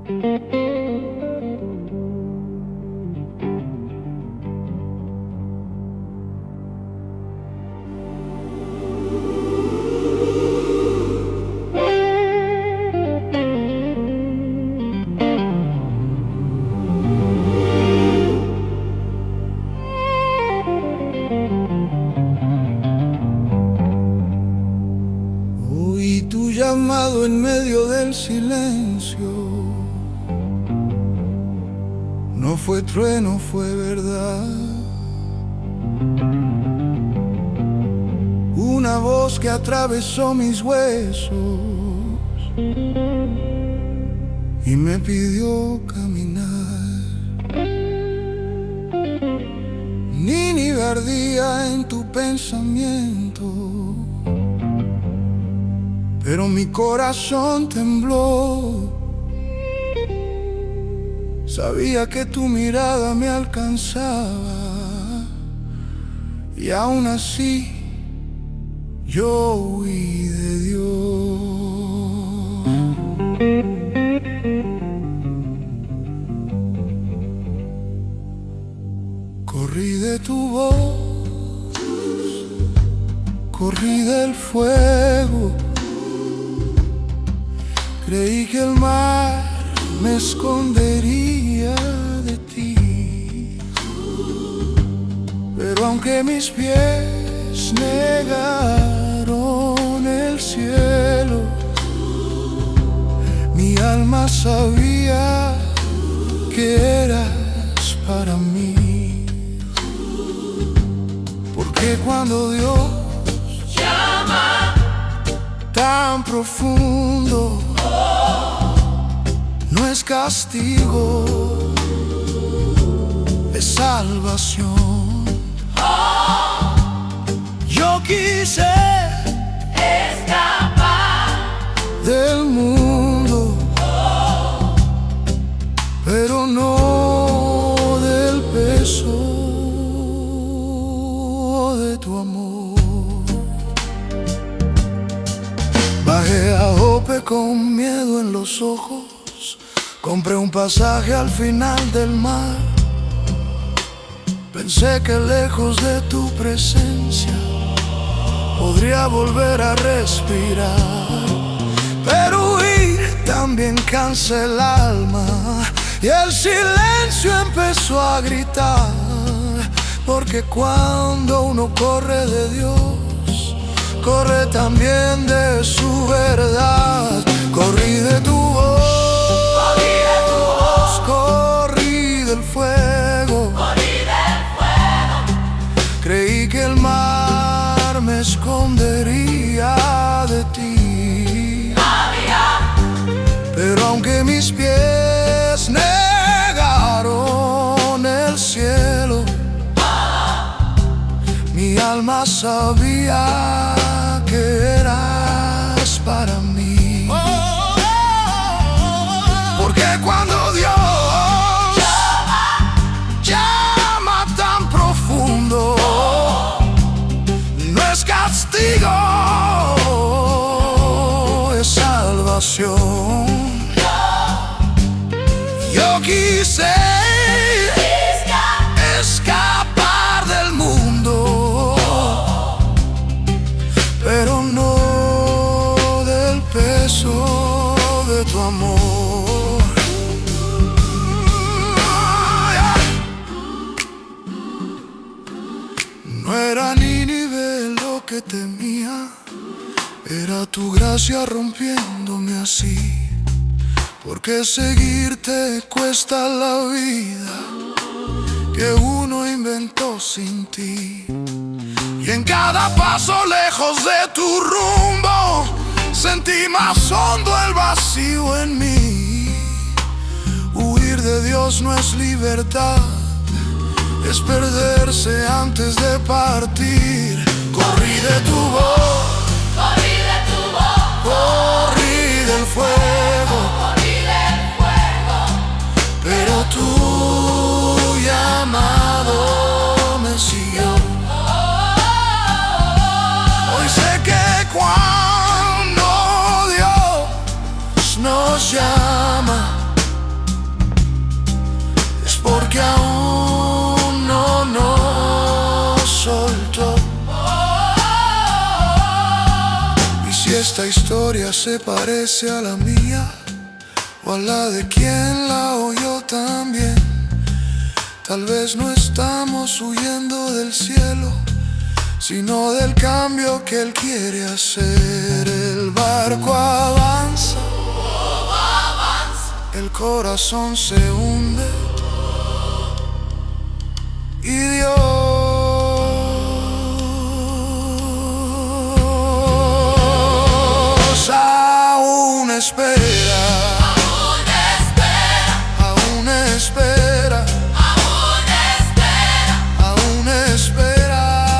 Oí tu llamado en medio del silencio. No fue trueno, fue verdad. Una voz que atravesó mis huesos y me pidió caminar. Nínive ardía en tu pensamiento, pero mi corazón tembló. Sabía que tu mirada me alcanzaba y aún así yo huí de Dios. Corrí de tu voz, corrí del fuego. Creí que el mar me escondería de ti, pero aunque mis pies negaron el cielo, mi alma sabía que eras para mí. Porque cuando Dios llama tan profundo, no es castigo, es salvación. Yo quise escapar del mundo, pero no del peso de tu amor. Bajé a Jope con miedo en los ojos. Compré un pasaje al final del mar. Pensé que lejos de tu presencia podría volver a respirar, pero huir también cansa el alma y el silencio empezó a gritar. Porque cuando uno corre de Dios, corre también de su verdad. Corrí de tu voz, corrí del fuego, creí que el mar me escondería de ti, pero aunque mis pies negaron el cielo, mi alma sabía que eras para mí. Porque cuando Dios llama tan profundo, no es castigo, es salvación. Yo quise escapar del mundo, pero no del peso de tu amor. No era Nínive lo que temía, era tu gracia rompiéndome así. Porque seguirte cuesta la vida que uno inventó sin ti. Y en cada paso lejos de tu rumbo sentí más hondo el vacío en mí. Huir de Dios no es libertad, es perderse antes de partir. Corrí de tu voz, corrí del fuego, pero tu llamado me siguió. Hoy sé que cuando Dios nos llama, esta historia se parece a la mía o a la de quien la oyó también. Tal vez no estamos huyendo del cielo, sino del cambio que Él quiere hacer. El barco avanza, el corazón se hunde y Dios aún espera, aún espera, aún espera, aún espera, aún espera, aún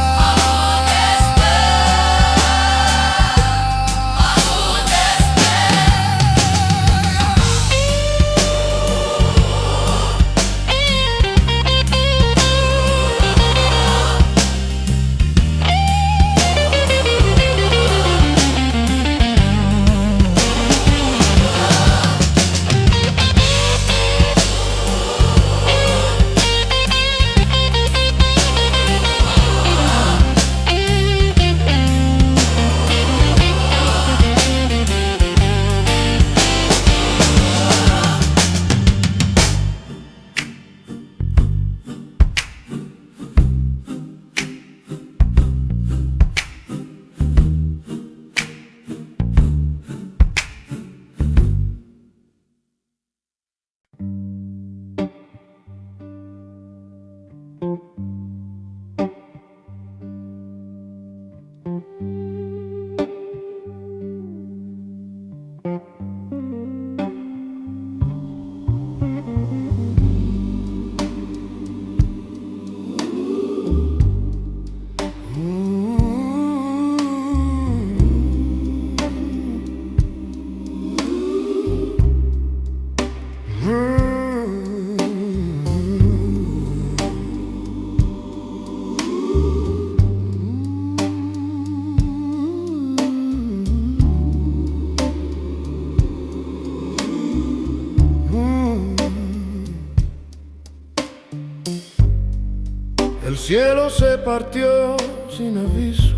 El cielo se partió sin aviso.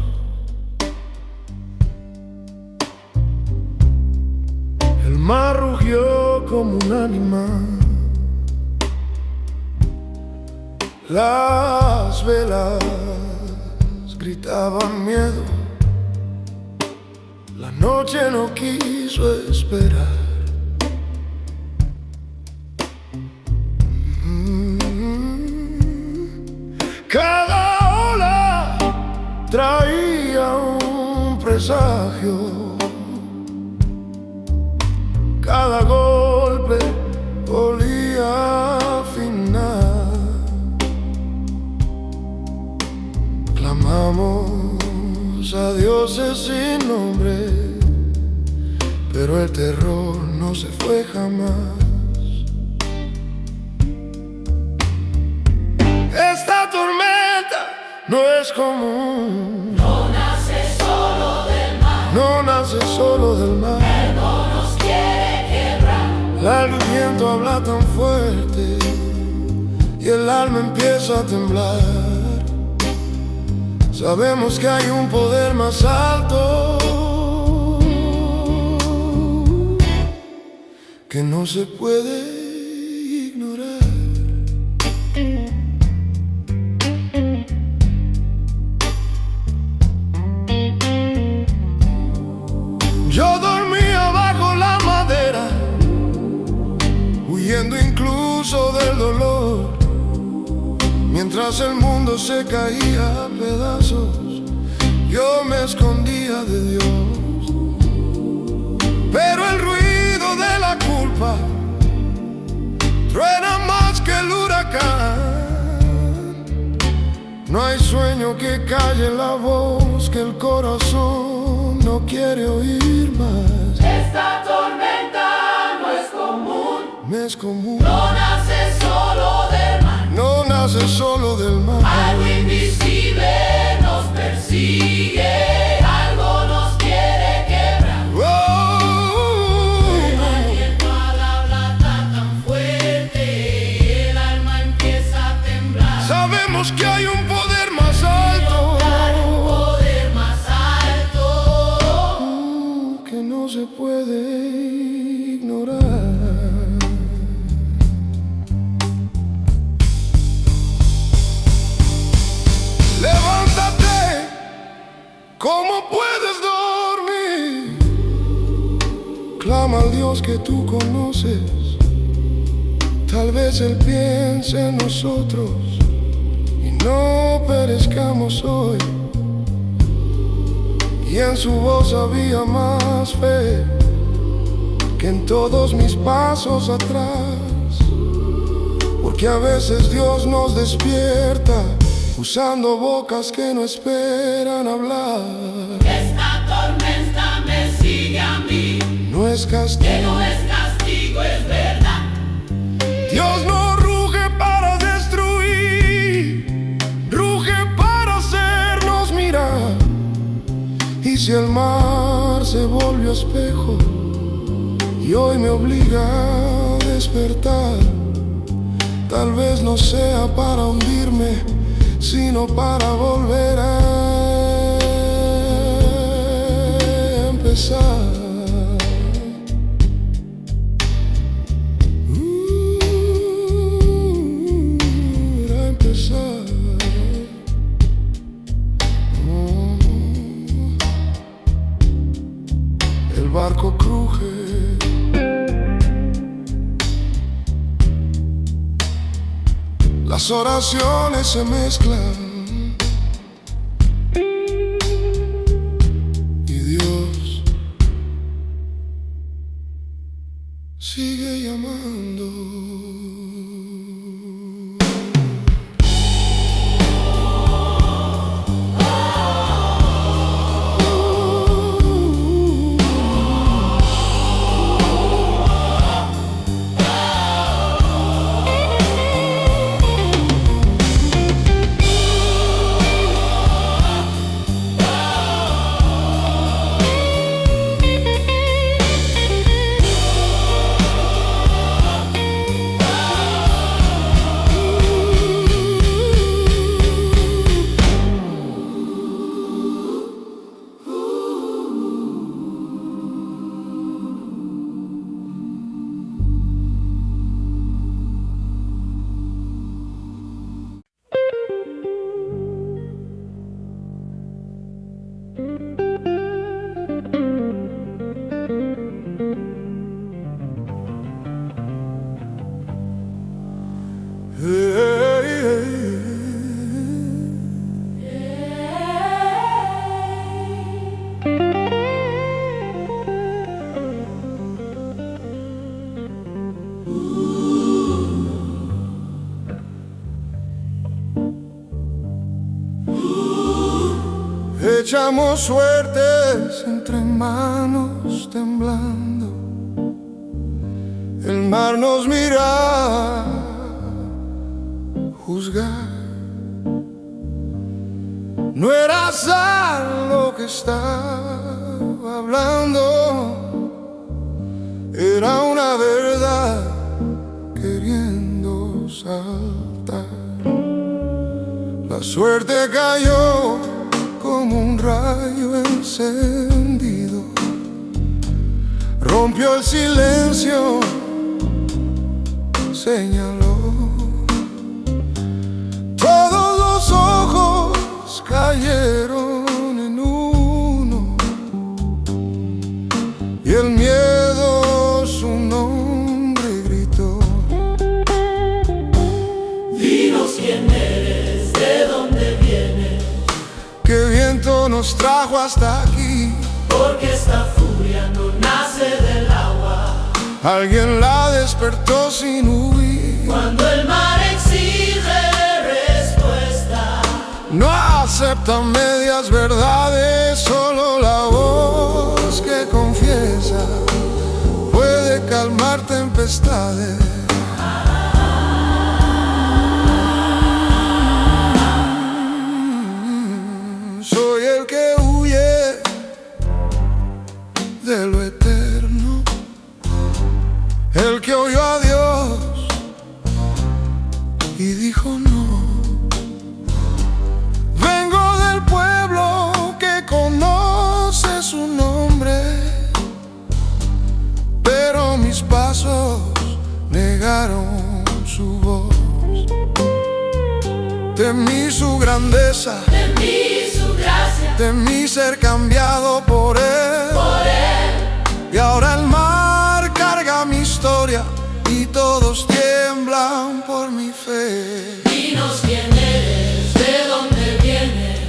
El mar rugió como un animal. Las velas gritaban miedo. La noche no quiso esperar. Cada ola traía un presagio. Cada golpe olía a final. Clamamos a dioses sin nombre, pero el terror no se fue jamás. Esta tormenta no es común. No nace solo del mar. No nace solo del mar. Él no nos quiere quebrar. El viento habla tan fuerte y el alma empieza a temblar. Sabemos que hay un poder más alto que no se puede ignorar. Yo dormía bajo la madera, huyendo incluso del dolor, mientras el mundo se caía a pedazos. Yo me escondía de Dios, pero el ruido de la culpa truena más que el huracán. No hay sueño que calle la voz que el corazón no quiere oír más. Esta tormenta no es común. Me es común. No nace solo del mar. No nace solo del mar. Algo invisible nos persigue. Algo nos quiere quebrar. El viento habla tan fuerte, el alma empieza a temblar. Sabemos que hay un poder más alto. Un poder más alto Dios que tú conoces. Tal vez Él piense en nosotros y no perezcamos hoy. Y en su voz había más fe que en todos mis pasos atrás. Porque a veces Dios nos despierta usando bocas que no esperan hablar. Esta tormenta me sigue a mí, No es que castigo. no es castigo, es verdad. Dios no ruge para destruir, ruge para hacernos mirar. Y si el mar se volvió espejo y hoy me obliga a despertar, tal vez no sea para hundirme, sino para volver a empezar. El barco cruje, las oraciones se mezclan y Dios sigue llamando. Echamos suertes entre manos temblando. El mar nos mira juzgar. No era algo que estaba hablando, era una verdad queriendo saltar. La suerte cayó como un rayo encendido, rompió el silencio, señaló. Todos los ojos cayeron en uno y el miedo su nombre gritó. Dinos quién eres, de dónde vienes, ¿Qué viento nos trajo hasta aquí? porque esta furia no nace del agua. Alguien la despertó sin huir. Cuando el mar exige respuesta, No aceptan medias verdades, solo la voz que confiesa puede calmar tempestades. Soy el que huye de lo eterno, el que oyó a Dios y dijo no. Vengo del pueblo que conoce su nombre, pero mis pasos negaron su voz. Temí su grandeza, temí su gracia, temí ser cambiado por él. por él. Y ahora el mar y todos tiemblan por mi fe. Dinos quién eres, de dónde vienes,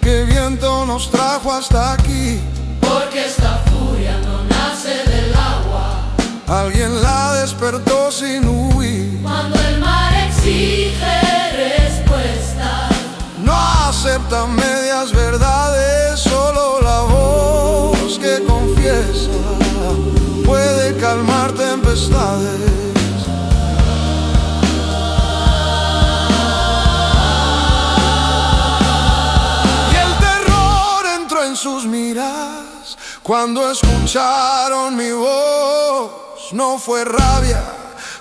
¿Qué viento nos trajo hasta aquí? porque esta furia no nace del agua. Alguien la despertó sin huir. Cuando el mar exige respuestas, No acepta medias verdades, solo la voz que confiesa puede calmar tempestades. Y el terror entró en sus miradas cuando escucharon mi voz. No fue rabia,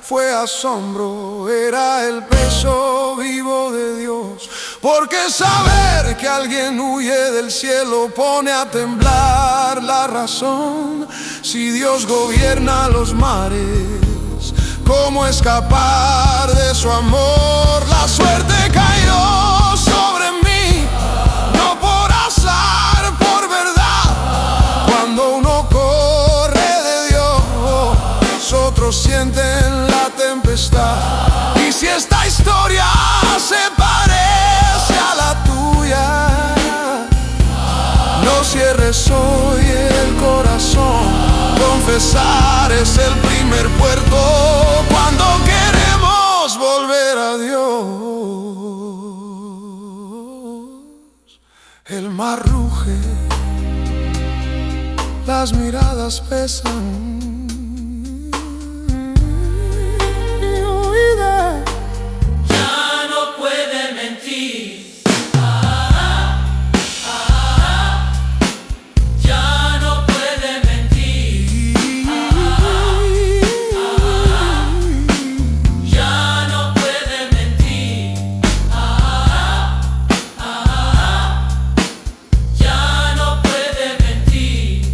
fue asombro, era el peso vivo de Dios. Porque saber que alguien huye del cielo pone a temblar la razón. Si Dios gobierna los mares, ¿cómo escapar de su amor? La suerte cayó sobre mí, no por azar, por verdad. Cuando uno corre de Dios, otros sienten la tempestad. Y si esta historia se parece a la tuya, no cierres hoy el corazón. Confesar es el primer puerto cuando queremos volver a Dios. El mar ruge, las miradas pesan. ya no puede mentir. Ya no puede mentir. Ya no puede mentir. Ya no puede mentir.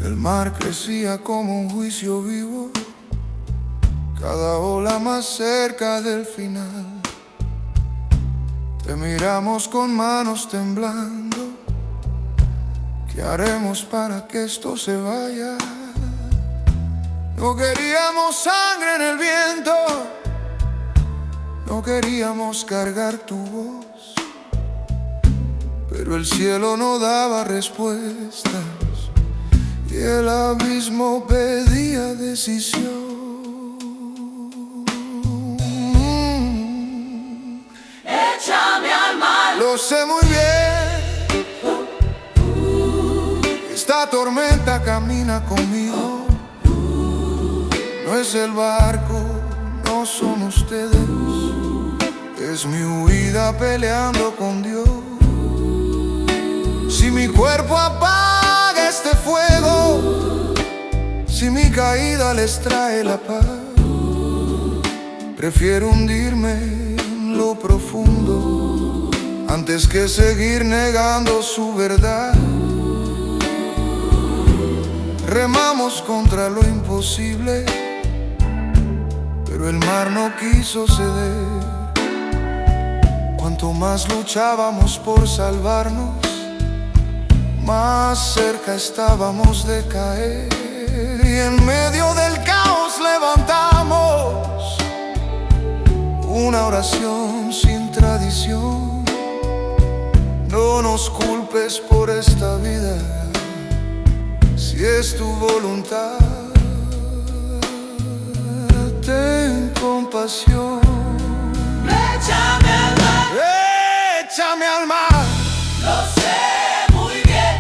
El mar crecía como un juicio vivo, cada ola más cerca del final. Te miramos con manos temblando. ¿Qué haremos para que esto se vaya? No queríamos sangre en el viento, no queríamos cargar tu voz, pero el cielo no daba respuestas y el abismo pedía decisión. Échame al mar. Lo sé muy bien, esta tormenta camina conmigo. es el barco, no son ustedes, es mi huida peleando con Dios. Si mi cuerpo apaga este fuego, si mi caída les trae la paz, prefiero hundirme en lo profundo antes que seguir negando su verdad. Remamos contra lo imposible, pero el mar no quiso ceder. Cuanto más luchábamos por salvarnos, más cerca estábamos de caer. Y en medio del caos levantamos una oración sin tradición. No nos culpes por esta vida, si es tu voluntad, ten compasión. Échame al mar, Échame al mar. lo sé muy bien,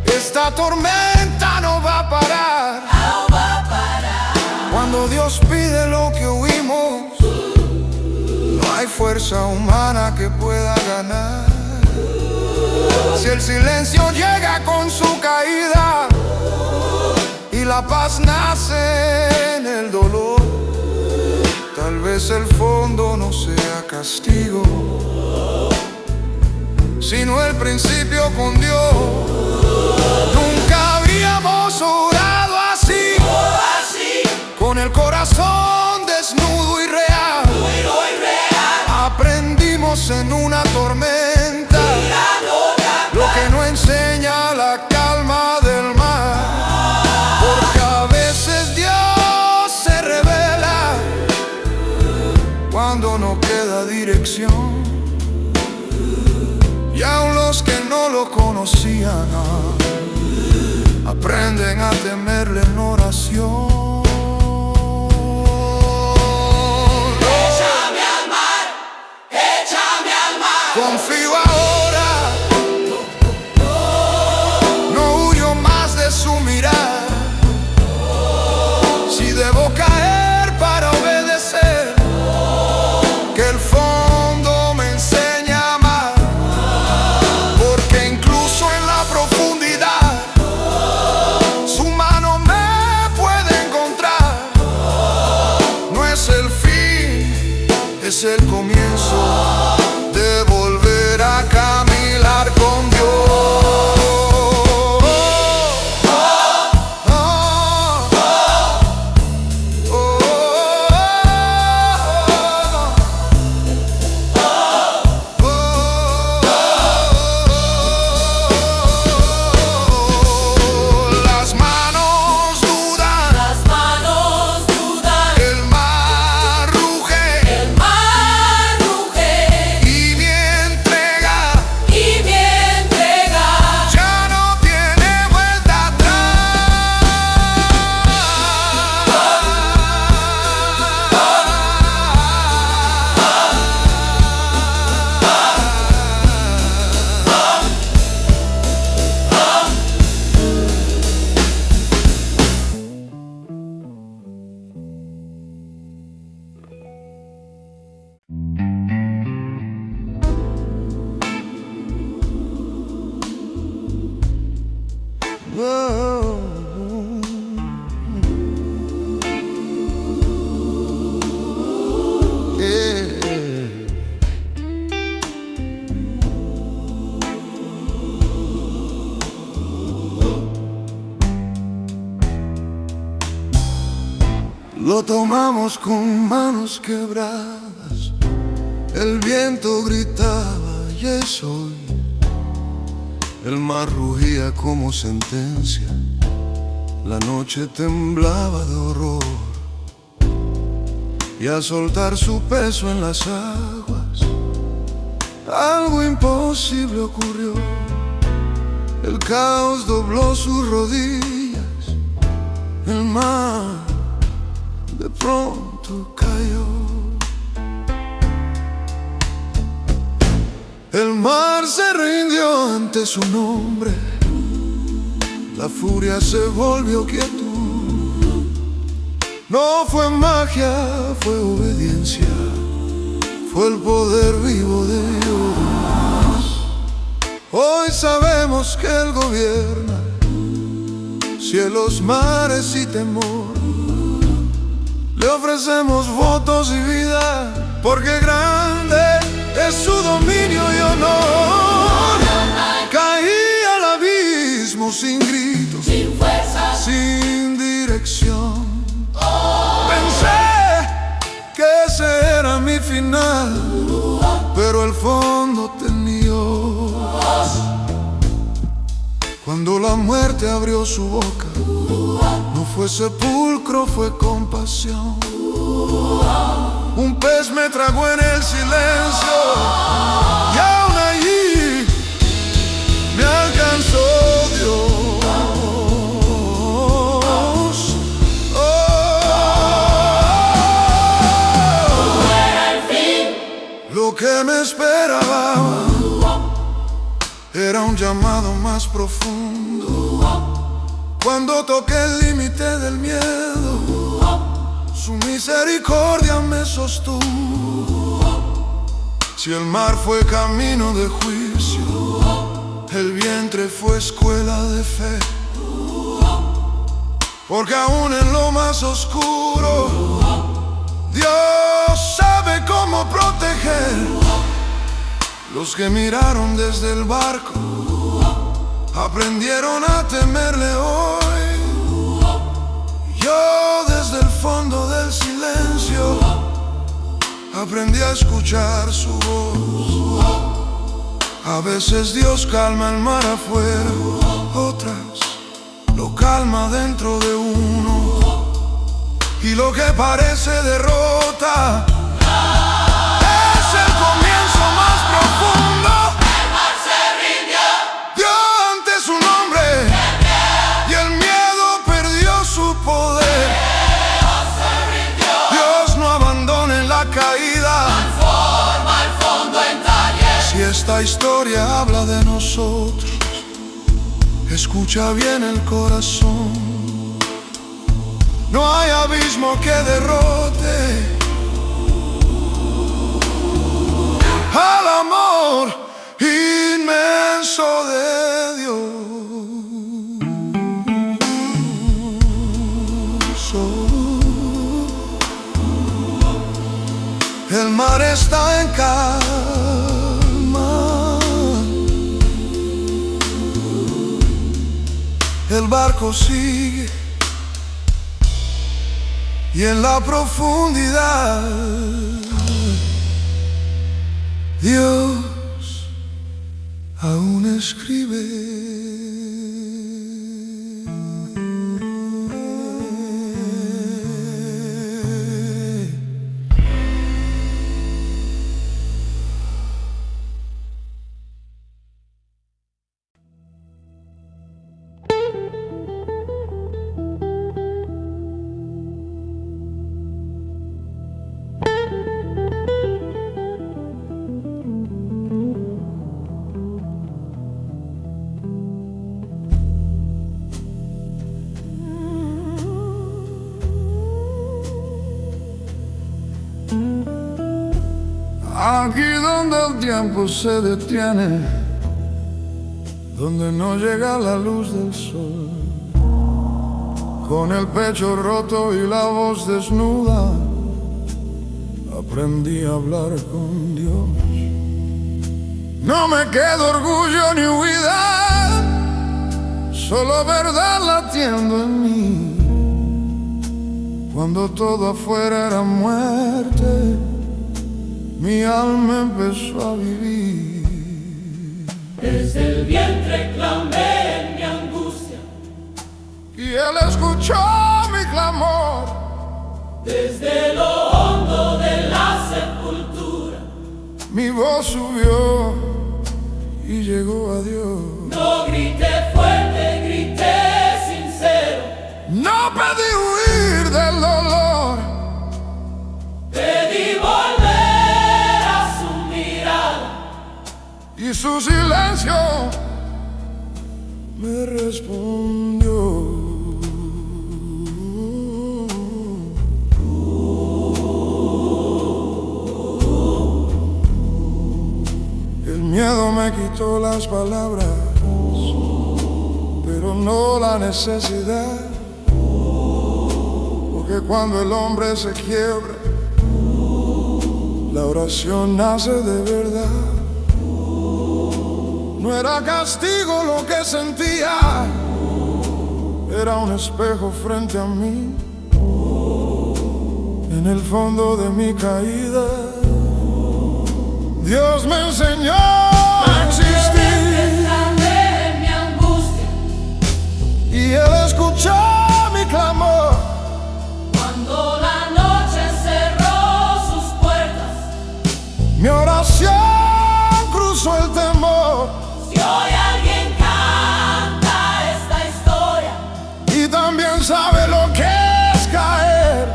Esta tormenta no va a parar. no va a parar. Cuando Dios pide lo que huimos, no hay fuerza humana que pueda ganar. Si el silencio llega con su caída y la paz nace en el dolor, tal vez el fondo no sea castigo, sino el principio con Dios. Nunca habíamos orado así, con el corazón desnudo y real. Aprendimos en una tormenta lo que no enseña la calma del mar, porque a veces Dios se revela cuando no queda dirección. Y aun los que no lo conocían aprenden a temerle en oración. Échame al mar, échame al mar. Confío ahora, no huyo más de su mirar. Si debo caer para obedecer, que el fondo me enseñe a amar, porque incluso en la profundidad su mano me puede encontrar. No es el fin, es el comienzo de volver a caminar con Dios. Las manos dudan, Las manos dudan, el mar ruge, el mar ruge y mi entrega y mi entrega ya no tiene vuelta Lo tomamos con manos quebradas, el viento gritaba y es hoy. El mar rugía como sentencia, la noche temblaba de horror. Y al soltar su peso en las aguas, algo imposible ocurrió. El caos dobló sus rodillas, el mar de pronto cayó. El mar se rindió ante su nombre, la furia se volvió quietud. No fue magia, fue obediencia, fue el poder vivo de Dios. Hoy sabemos que Él gobierna cielos, mares y temor. Le ofrecemos votos y vida, porque grande es su dominio y honor. Caí al abismo sin gritos, sin fuerza, sin dirección. Pensé que ese era mi final, pero el fondo tenía Dios. Cuando la muerte abrió su boca, no fue sepulcro, fue compasión. Un pez me tragó en el silencio y aún allí me alcanzó Dios. Lo que me esperaba era un llamado más profundo. Cuando toqué el límite del miedo, su misericordia me sostuvo. Si el mar fue camino de juicio, el vientre fue escuela de fe. Porque aún en lo más oscuro, Dios sabe cómo proteger. Los que miraron desde el barco aprendieron a temerle hoy. Yo desde el fondo del silencio aprendí a escuchar su voz. A veces Dios calma el mar afuera, otras lo calma dentro de uno. Y lo que parece derrota es el comienzo más profundo. el mar se rindió, Dio ante su nombre y el miedo perdió su poder. Dios se rindió, Dios no abandona en la caída. transforma el fondo en taller. Si esta historia habla de nosotros, escucha bien el corazón. No hay abismo que derrote al amor inmenso de Dios. El mar está en calma, el barco sigue y en la profundidad Dios aún escribe. Aquí donde el tiempo se detiene, donde no llega la luz del sol, con el pecho roto y la voz desnuda, aprendí a hablar con Dios. No me queda orgullo ni huida, solo verdad latiendo en mí. Cuando todo afuera era muerte, mi alma empezó a vivir. Desde el vientre clamé en mi angustia, Y Él escuchó mi clamor. desde lo hondo de la sepultura. Mi voz subió y llegó a Dios. No grité fuerte, grité sincero. No pedí huir del dolor, Pedí volver a su mirada. y su silencio me respondió. visto las palabras, pero no la necesidad, porque cuando el hombre se quiebra, la oración nace de verdad. No era castigo lo que sentía, era un espejo frente a mí. En el fondo de mi caída, Dios me enseñó a existir. En mi angustia, Y Él escuchó mi clamor. cuando la noche cerró sus puertas, Mi oración cruzó el temor. si hoy alguien canta esta historia, Y también sabe lo que es caer.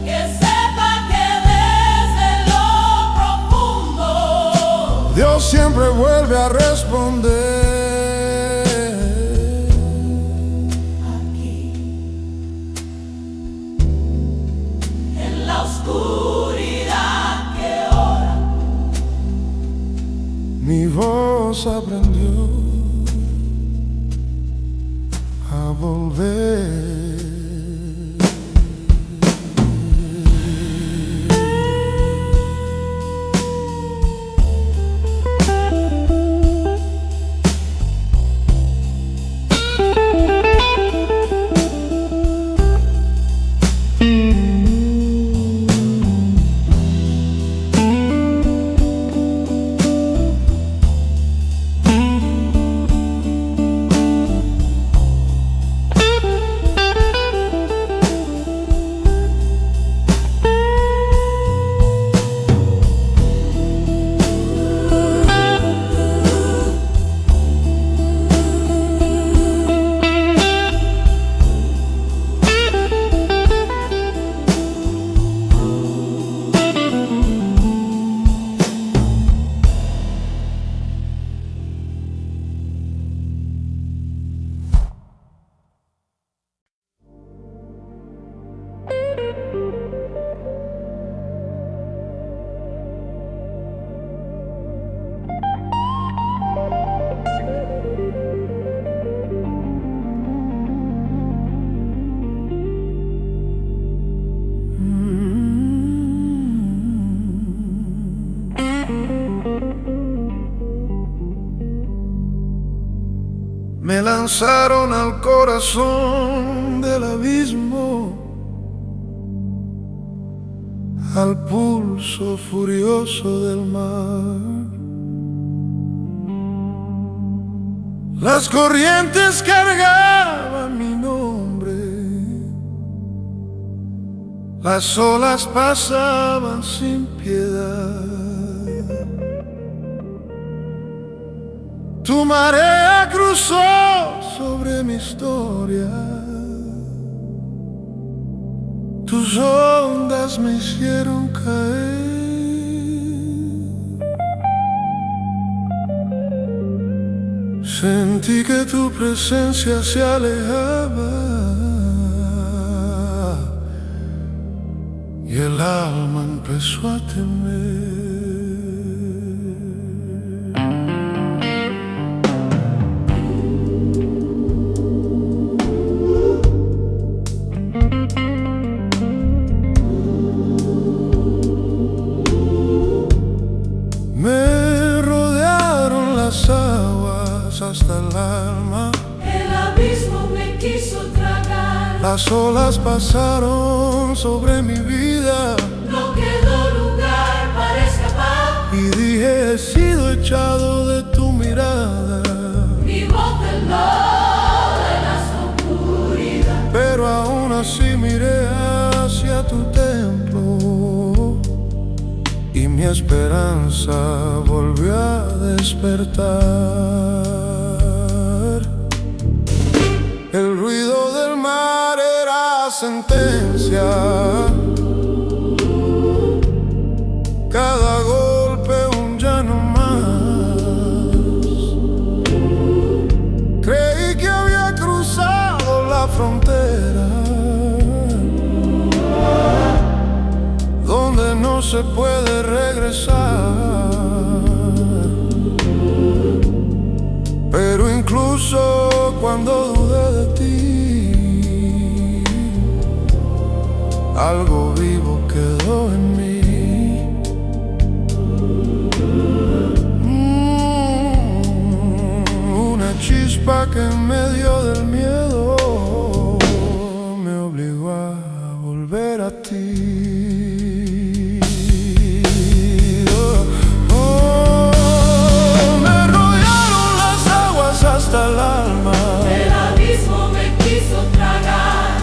que sepa que desde lo profundo Dios siempre vuelve a responder. aquí, en la oscuridad que ora, Mi voz aprendió a volver. Me lanzaron al corazón del abismo, al pulso furioso del mar. Las corrientes cargaban mi nombre, las olas pasaban sin piedad. Tu marea cruzó sobre mi historia, tus ondas me hicieron caer. Sentí que tu presencia se alejaba y el alma empezó a temer. Me rodearon las aguas hasta el alma, el abismo me quiso tragar, las olas pasaron sobre mi vida no quedó lugar para escapar. y dije: he sido echado de tu mirada, Mi voz veló en la oscuridad, pero aún así miré hacia tu templo y mi esperanza volvió a despertar. El ruido del mar era sentencia, cada golpe un ya no más. Creí que había cruzado la frontera, donde no se puede regresar. cuando dudé de ti. Algo vivo quedó en mí. Una chispa que en medio del miedo me obligó a volver a ti. Hasta el alma, el abismo me quiso tragar,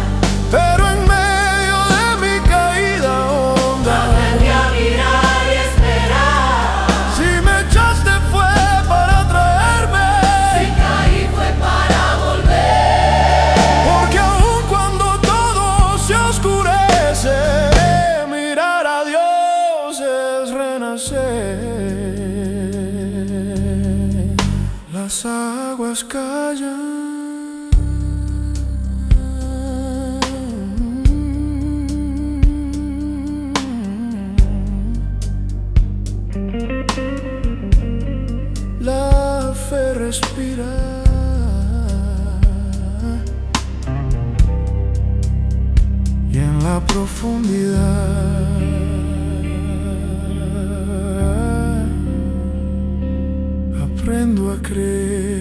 pero en medio de mi caída honda aprendí a mirar y esperar. si me echaste fue para traerme, Si caí fue para volver. porque aun cuando todo se oscurece, mirar a Dios es renacer. Las aguas callan, la fe respira, y en la profundidad aprendo a creer.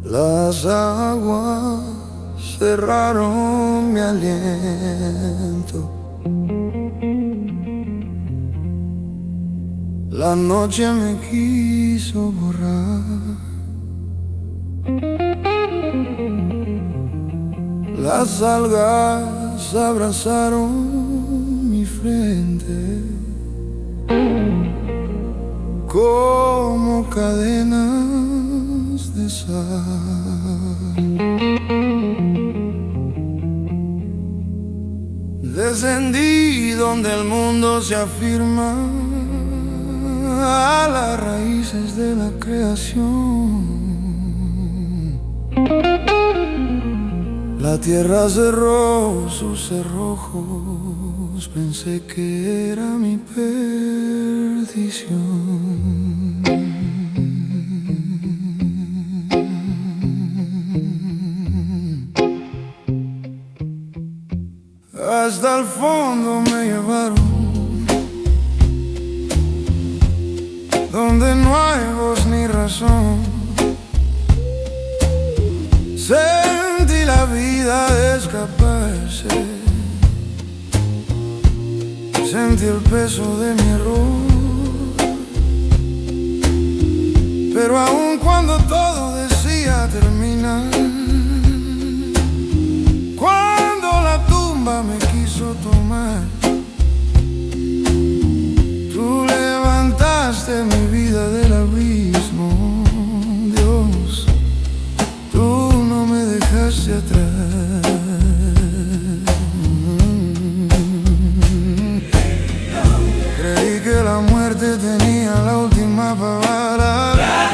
Las aguas cerraron mi aliento. La noche me quiso borrar. Las algas abrazaron mi frente como cadenas de sal. Descendí donde el mundo se afirma a las raíces de la creación. La tierra cerró sus cerrojos, pensé que era mi perdición. Hasta el fondo me llevaron, donde no hay voz ni razón. Sentí la vida escaparse, sentí el peso de mi error. Pero aun cuando todo decía terminar, cuando la tumba me quiso tomar, tú levantaste mi vida del abismo. Dios, tú no me dejaste atrás. Creí que la muerte tenía la última palabra,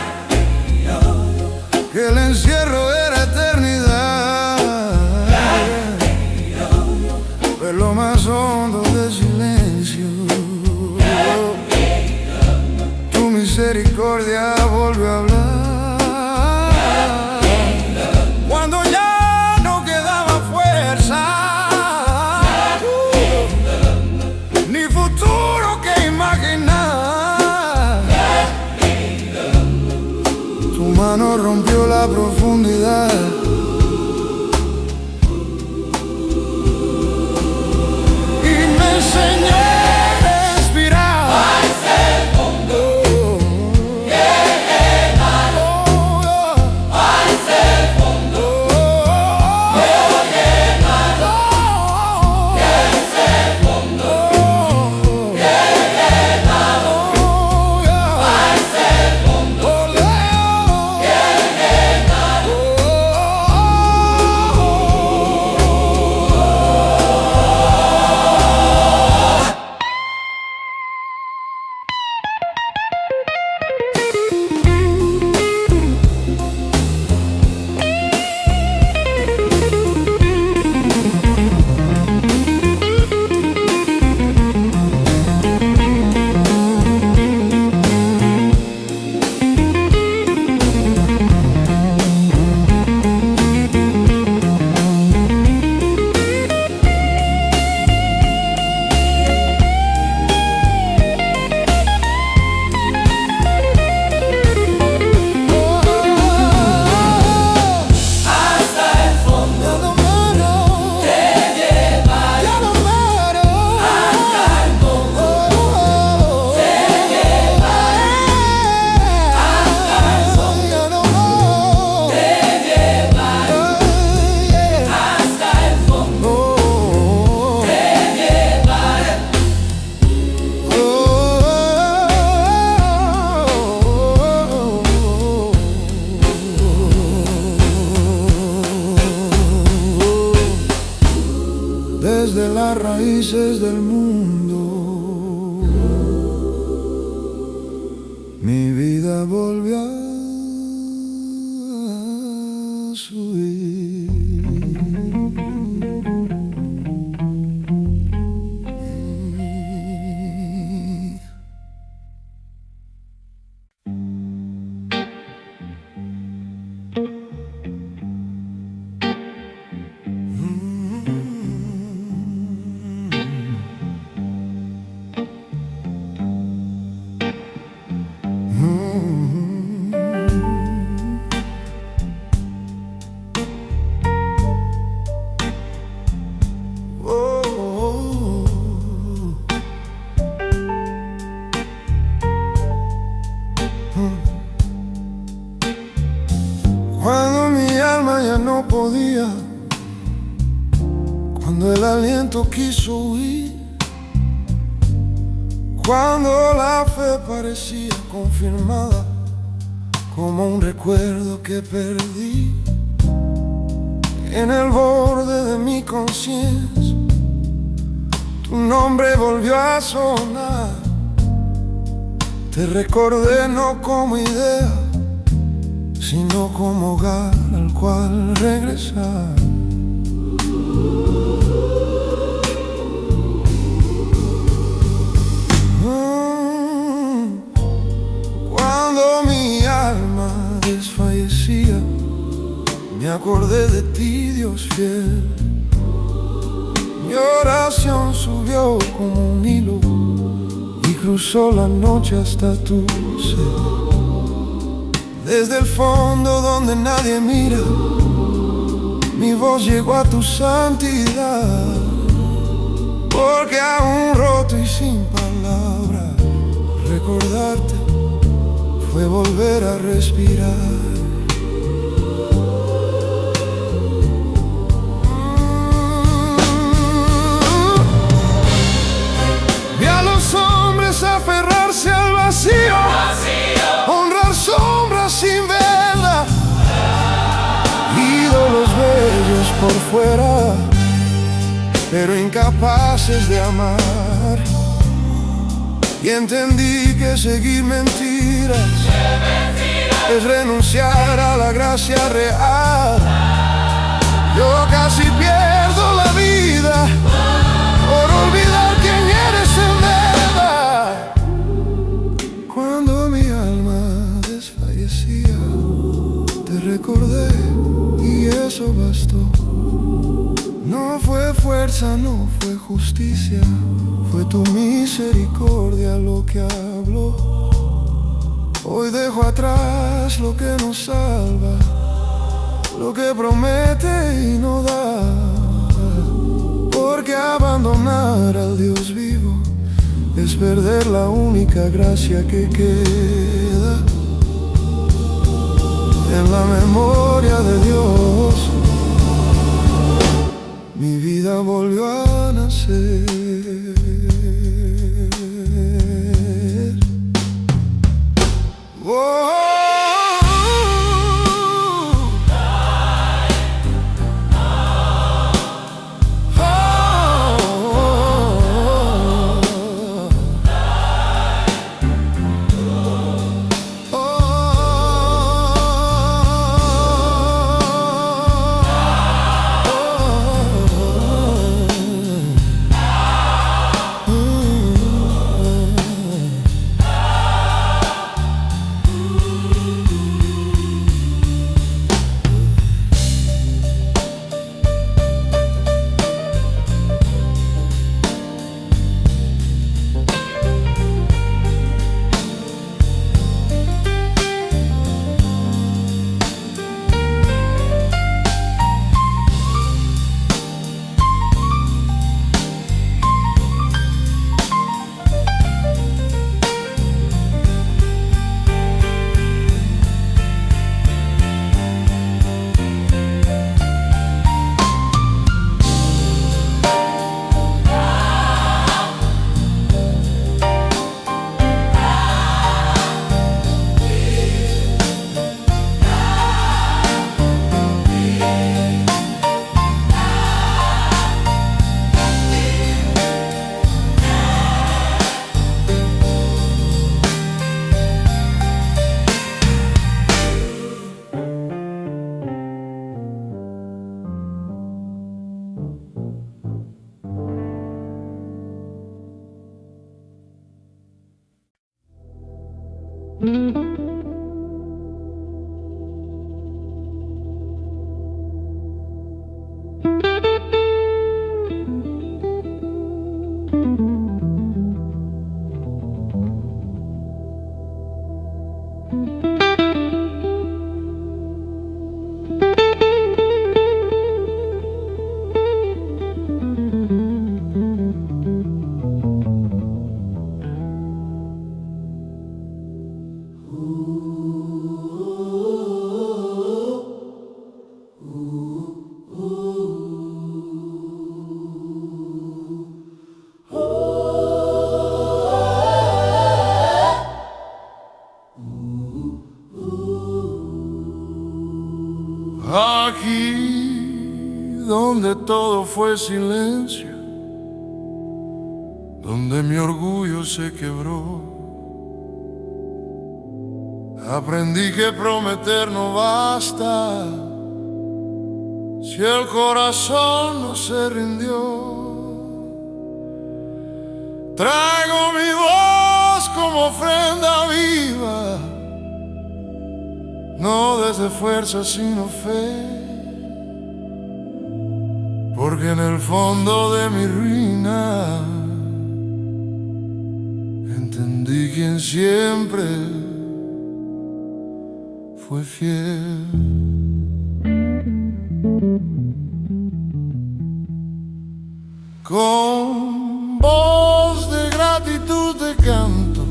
que el encierro era eternidad. Fue lo más hondo de silencio. Tu misericordia volvió a hablar. Cuando ya no quedaba fuerza, ni futuro que imaginar. océano rompió la profundidad. Y me enseñó a respirar. Desde las raíces del mundo, mi vida volvió a subir. Cuando mi alma ya no podía, cuando el aliento quiso huir, cuando la fe parecía confirmada como un recuerdo que perdí, en el borde de mi conciencia tu nombre volvió a sonar. Te recordé no como idea, sino como hogar al cual regresar. Cuando mi alma desfallecía, me acordé de ti, Dios fiel. Mi oración subió como un hilo y cruzó la noche hasta tu ser. Desde el fondo donde nadie mira, mi voz llegó a tu santidad. Porque aún roto y sin palabras, recordarte fue volver a respirar. Vi a los hombres aferrarse al vacío, honrar sombras sin vela, ídolos bellos por fuera, pero incapaces de amar. Y entendí que seguir mentiras es renunciar a la gracia real. Yo casi pierdo la vida por olvidar quién eres en verdad. Cuando mi alma desfallecía, te recordé y eso bastó. No fue fuerza, no fue justicia, fue tu misericordia lo que habló. Hoy dejo atrás lo que nos salva, lo que promete y no da, porque abandonar al Dios vivo es perder la única gracia que queda. En la memoria de Dios, mi vida volvió a nacer. Oh. Aquí donde todo fue silencio, donde mi orgullo se quebró, aprendí que prometer no basta si el corazón no se rindió. Traigo mi voz como ofrenda viva, no desde fuerza sino fe, porque en el fondo de mi ruina entendí quien siempre fue fiel. Con voz de gratitud te canto,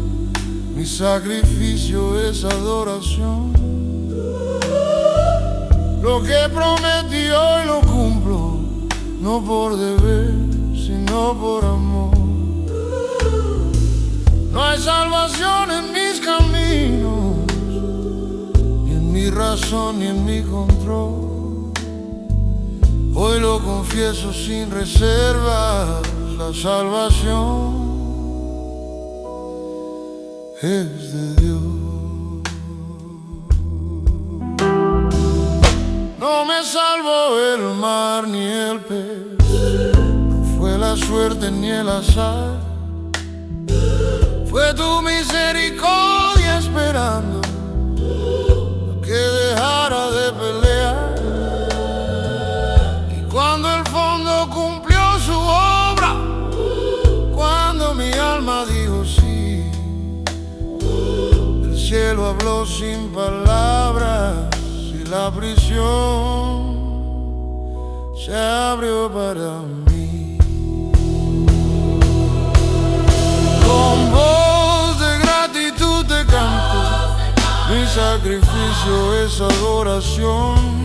mi sacrificio es adoración. Lo que prometí hoy lo cumplo, no por deber, sino por amor. No hay salvación en mis caminos, ni en mi razón, ni en mi control. Hoy lo confieso sin reservas, la salvación es de Dios. No me salvó el mar ni el pez, no fue la suerte ni el azar, fue tu misericordia esperando que dejara de pelear. Y cuando el fondo cumplió su obra, cuando mi alma dijo sí, el cielo cielo sin palabras y la prisión se abrió para mí. Con voz de gratitud te canto, mi sacrificio es adoración.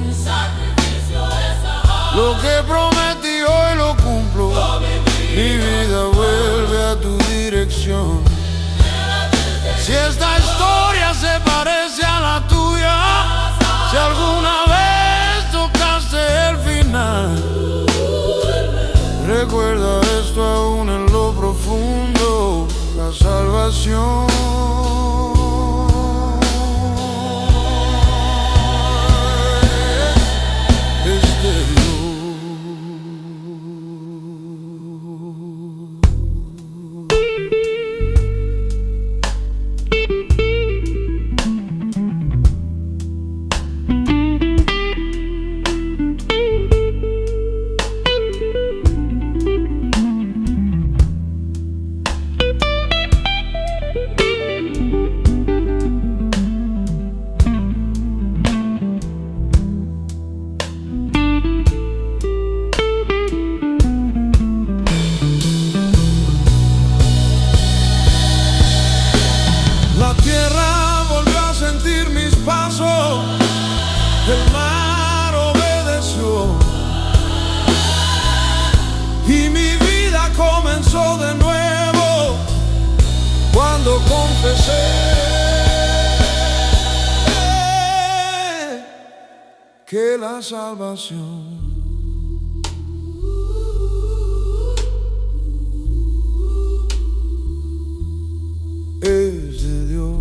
Lo que prometí hoy lo cumplo, mi vida vuelve a tu dirección. Si esta historia se parece a la tuya, si alguna vez tocaste el final, recuerda esto aún en lo profundo, la salvación es de Dios. La tierra volvió a sentir mis pasos, el mar obedeció y mi vida comenzó de nuevo cuando confesé que la salvación es de Dios.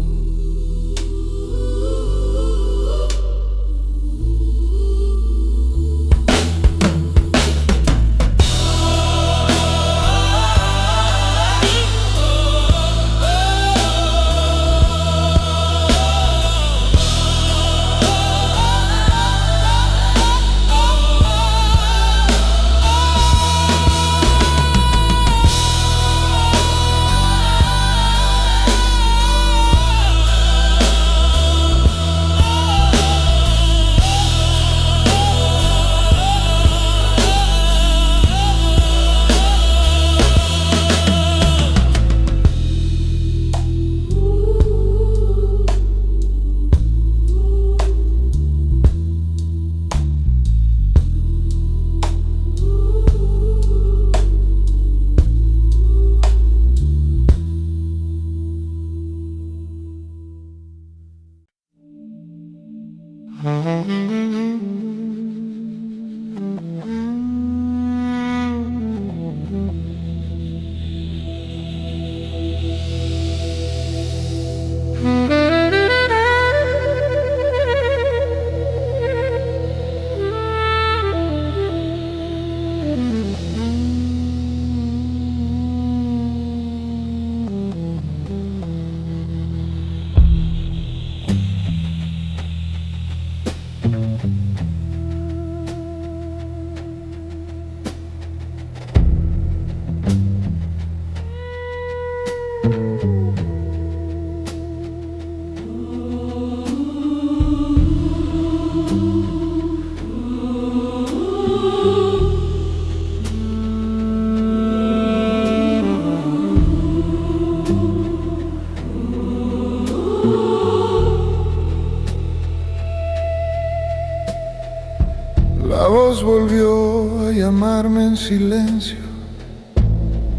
La voz volvió a llamarme en silencio,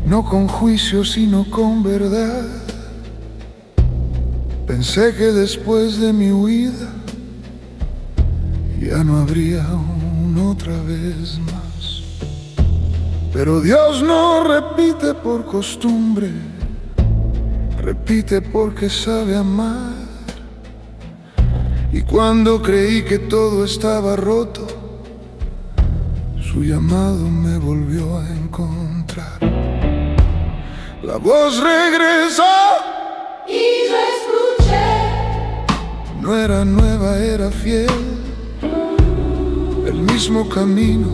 no con juicio sino con verdad. Pensé que después de mi huida ya no habría una otra vez más. Pero Dios no repite por costumbre, repite porque sabe amar. Y cuando creí que todo estaba roto, su llamado me volvió a encontrar. La voz regresó y yo escuché. No era nueva, era fiel. El mismo camino,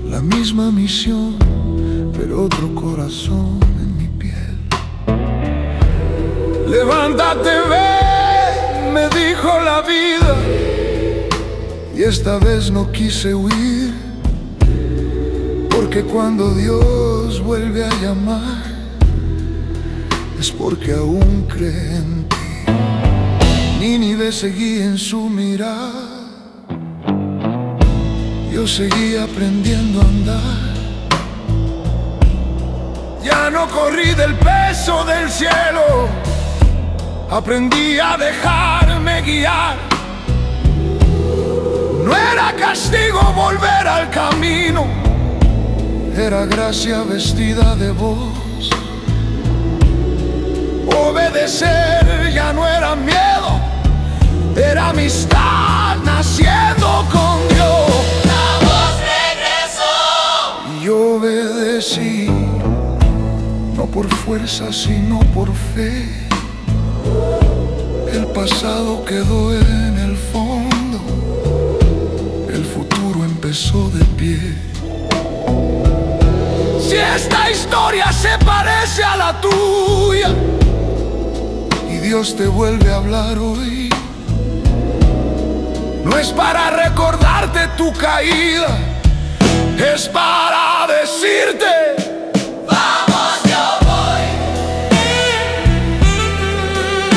la misma misión, pero otro corazón en mi piel. Levántate, ve, me dijo la vida, y esta vez no quise huir, porque cuando Dios vuelve a llamar es porque aún cree en ti. Nínive seguía en su mirada, yo seguía aprendiendo a andar. Ya no corrí del peso del cielo, aprendí a dejarme guiar. No era castigo volver al camino, era gracia vestida de voz. Obedecer ya no era miedo, era amistad naciendo con Dios. La voz regresó. Y yo obedecí, no por fuerza sino por fe. El pasado quedó en el fondo, el futuro empezó de pie. Si esta historia se parece a la tuya y Dios te vuelve a hablar hoy, no es para recordarte tu caída, es para decirte: Vamos, yo voy.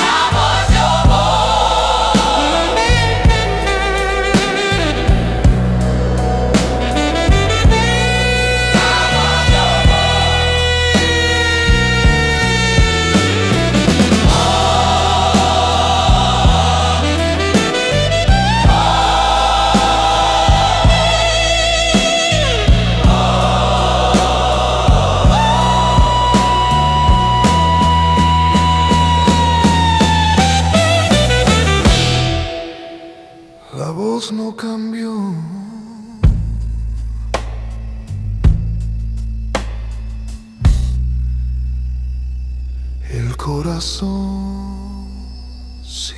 Vamos, yo voy. Vamos, yo La voz no cambió, el corazón sí.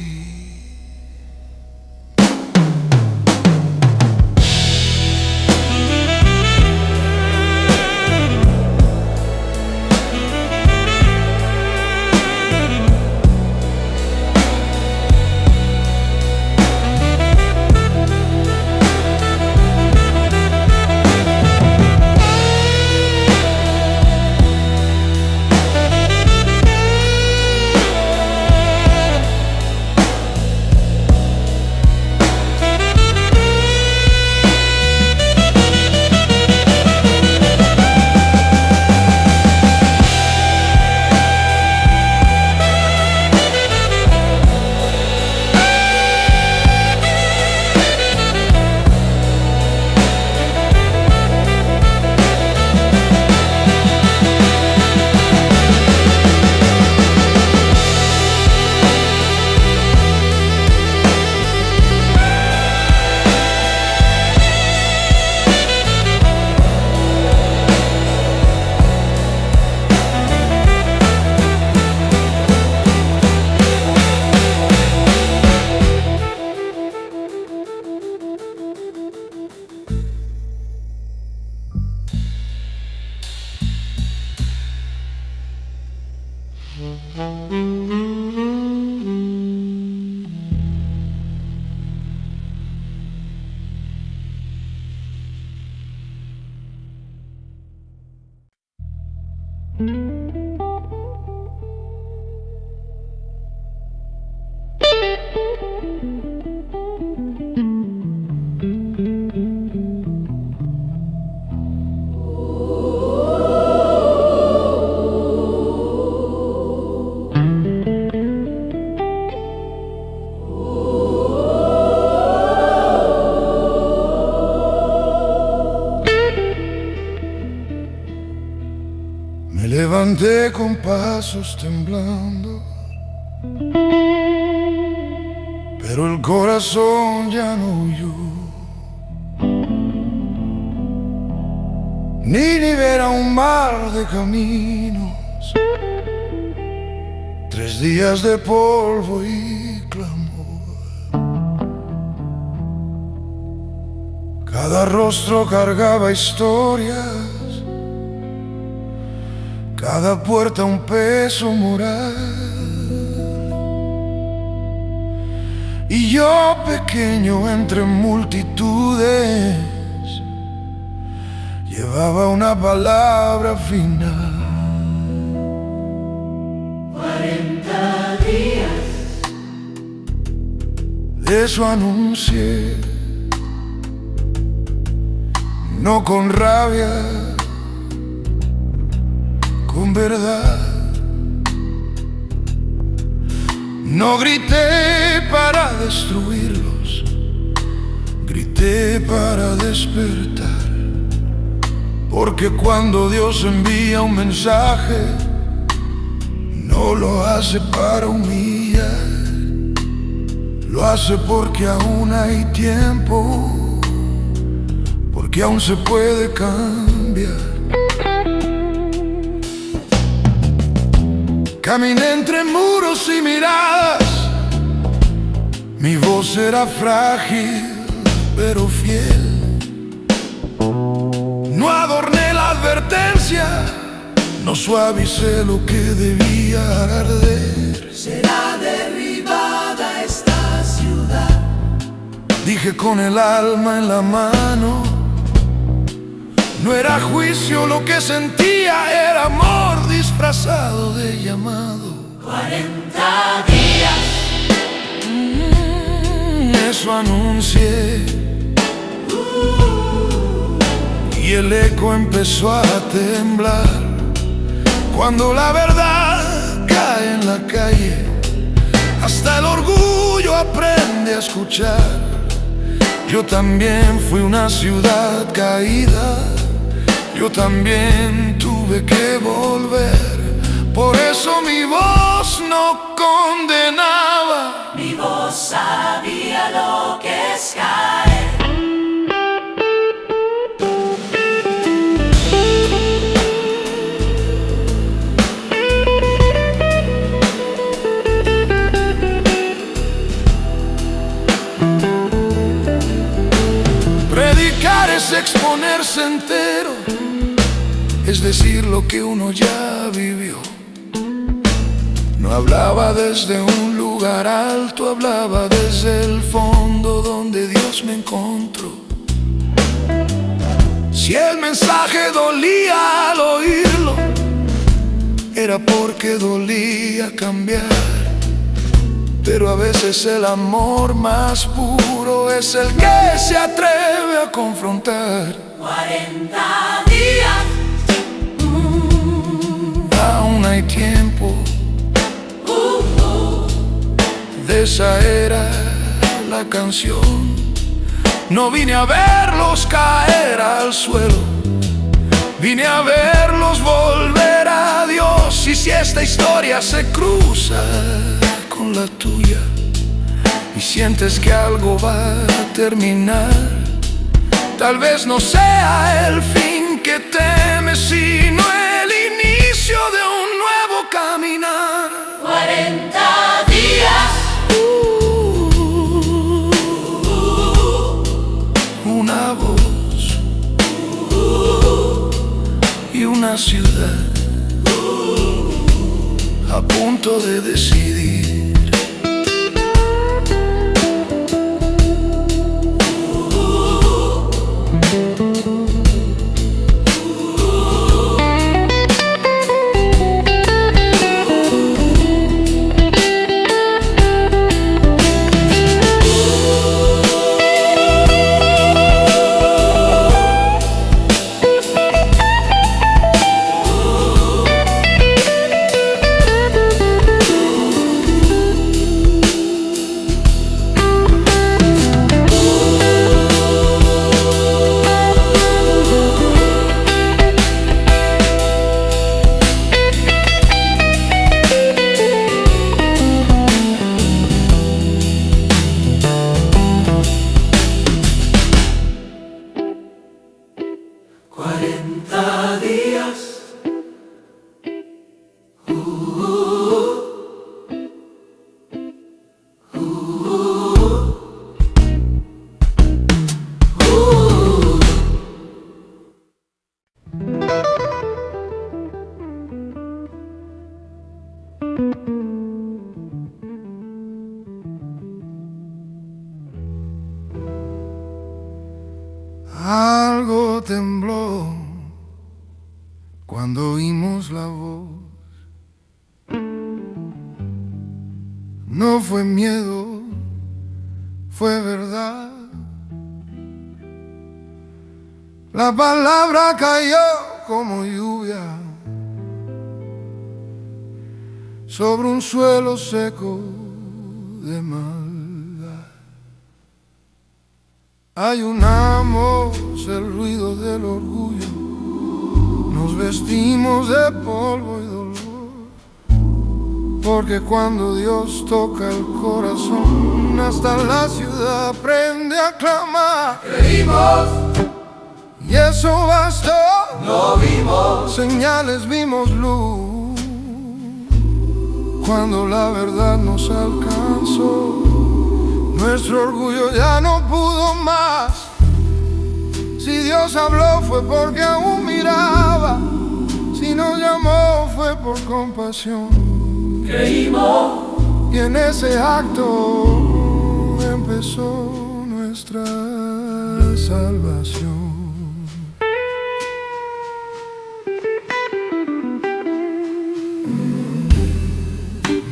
Me levanté con pasos temblando, pero el corazón ya no huyó. Nínive era un mar de caminos, 3 días de polvo y clamor. Cada rostro cargaba historias, cada puerta un peso moral. y yo pequeño entre multitudes llevaba una palabra final. 40 días. Eso anuncié, no con rabia, con verdad. No grité para destruirlos, grité para despertar. Porque cuando Dios envía un mensaje, no lo hace para humillar, lo hace porque aún hay tiempo, porque aún se puede cambiar. Caminé entre muros y miradas, mi voz era frágil pero fiel. No adorné la advertencia, no suavicé lo que debía arder. Será derribada esta ciudad. Dije con el alma en la mano. No era juicio lo que sentía, era amor disfrazado de llamado. 40 días. Eso anuncié. Y el eco empezó a temblar. Cuando la verdad cae en la calle, hasta el orgullo aprende a escuchar. Yo también fui una ciudad caída, yo también tuve que volver. Por eso mi voz no condenaba, Mi voz sabía lo que es caer. Predicar es exponerse entero, es decir lo que uno ya vivió. No hablaba desde un lugar alto, hablaba desde el fondo donde Dios me encontró. Si el mensaje dolía al oírlo, era porque dolía cambiar. Pero a veces el amor más puro es el que se atreve a confrontar. 40 días. Aún hay tiempo. De esa era la canción. No vine a verlos caer al suelo, vine a verlos volver a Dios. Y si esta historia se cruza con la tuya y sientes que algo va a terminar, tal vez no sea el fin que temes, sino el inicio de un nuevo caminar. 40 días. Una voz y una ciudad a punto de decidir. Algo tembló cuando oímos la voz. No fue miedo, fue verdad. La palabra cayó como lluvia sobre un suelo seco de maldad. Ayunamos el ruido del orgullo, nos vestimos de polvo y dolor, porque cuando Dios toca el corazón, hasta la ciudad aprende a clamar. Creímos, Y eso bastó. no vimos, Señales, vimos luz cuando la verdad nos alcanzó. Nuestro orgullo ya no pudo más. Si Dios habló fue porque aún miraba. Si nos llamó fue por compasión. creímos, Y en ese acto empezó nuestra salvación.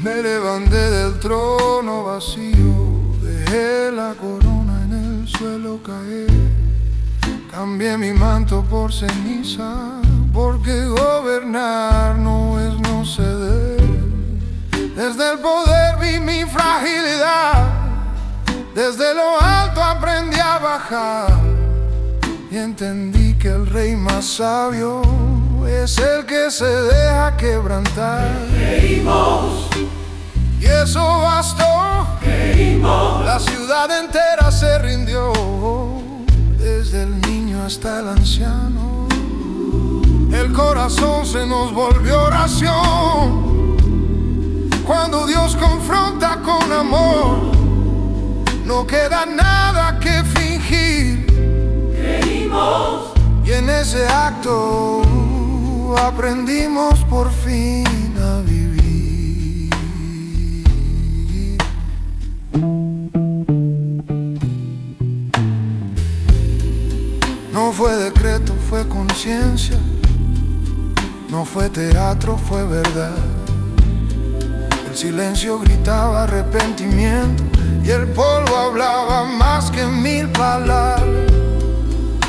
Me levanté del trono vacío, dejé la corona en el suelo caer. Cambié mi manto por ceniza, porque gobernar no es no ceder. Desde el poder vi mi fragilidad, desde lo alto aprendí a bajar. Y entendí que el rey más sabio es el que se deja quebrantar. creímos, Y eso bastó. creímos, La ciudad entera se rindió, desde el niño hasta el anciano. El corazón se nos volvió oración. Cuando Dios confronta con amor, no queda nada que fingir. creímos, Y en ese acto aprendimos por fin a vivir. No fue decreto, fue conciencia. No fue teatro, fue verdad. El silencio gritaba arrepentimiento y el polvo hablaba más que 1000 palabras.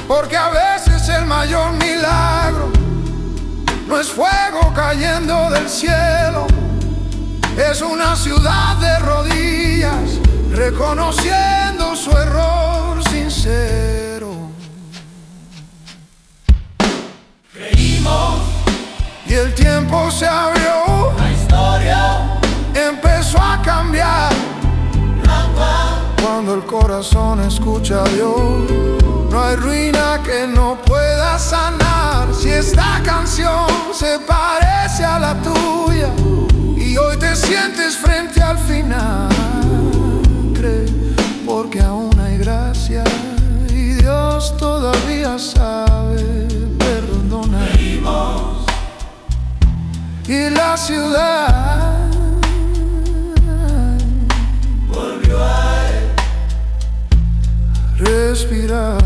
Porque a veces el mayor milagro no es fuego cayendo del cielo, es una ciudad de rodillas reconociendo su error sincero. creímos, Y el tiempo se abrió, la historia, empezó a cambiar. Cuando el corazón escucha a Dios, no hay ruina que no pueda sanar. Si esta canción se parece a la tuya y hoy te sientes frente al final, cree, porque aún hay gracia y Dios todavía sabe perdonar. creímos, Y la ciudad volvió a respirar.